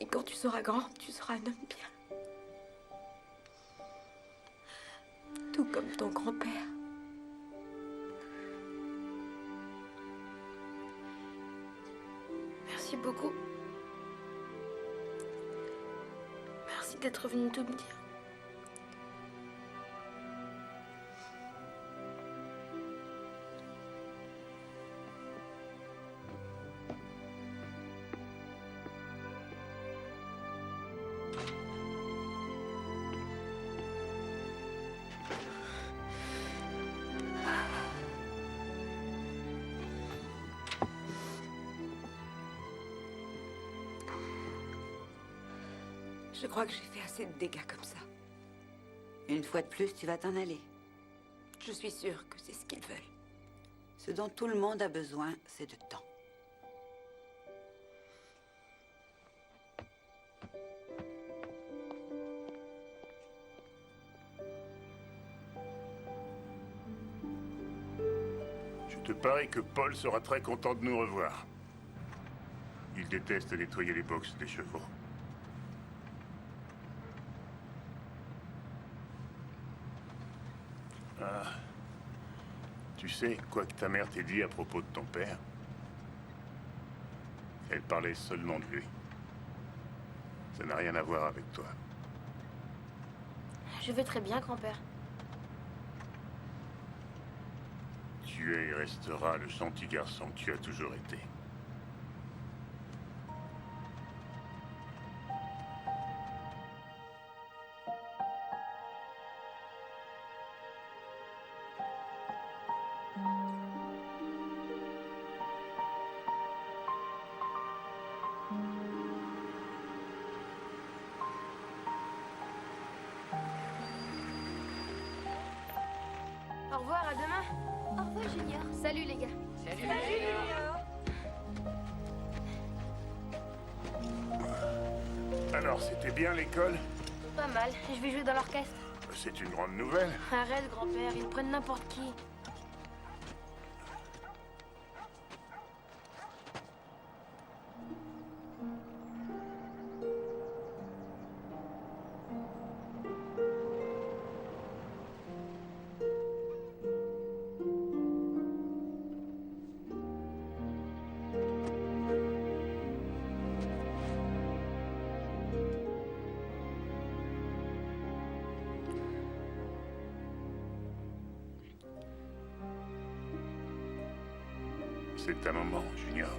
Et quand tu seras grand, tu seras un homme bien. tout comme ton grand-père. Merci beaucoup. Merci d'être venu tout me dire. Je crois que j'ai fait assez de dégâts comme ça. Une fois de plus, tu vas t'en aller. Je suis sûre que c'est ce qu'ils veulent. Ce dont tout le monde a besoin, c'est de temps. Je te parie que Paul sera très content de nous revoir. Il déteste nettoyer les boxes des chevaux. Ah. Tu sais, quoi que ta mère t'ait dit à propos de ton père, elle parlait seulement de lui. Ça n'a rien à voir avec toi. Je vais très bien, grand-père. Tu es et resteras le gentil garçon que tu as toujours été. Au revoir, à demain. Au revoir, Junior. Salut, les gars. Salut, Alors, c'était bien l'école? Pas mal. Je vais jouer dans l'orchestre. C'est une grande nouvelle. Arrête, grand-père. Ils prennent n'importe qui. C'est un moment, Junior.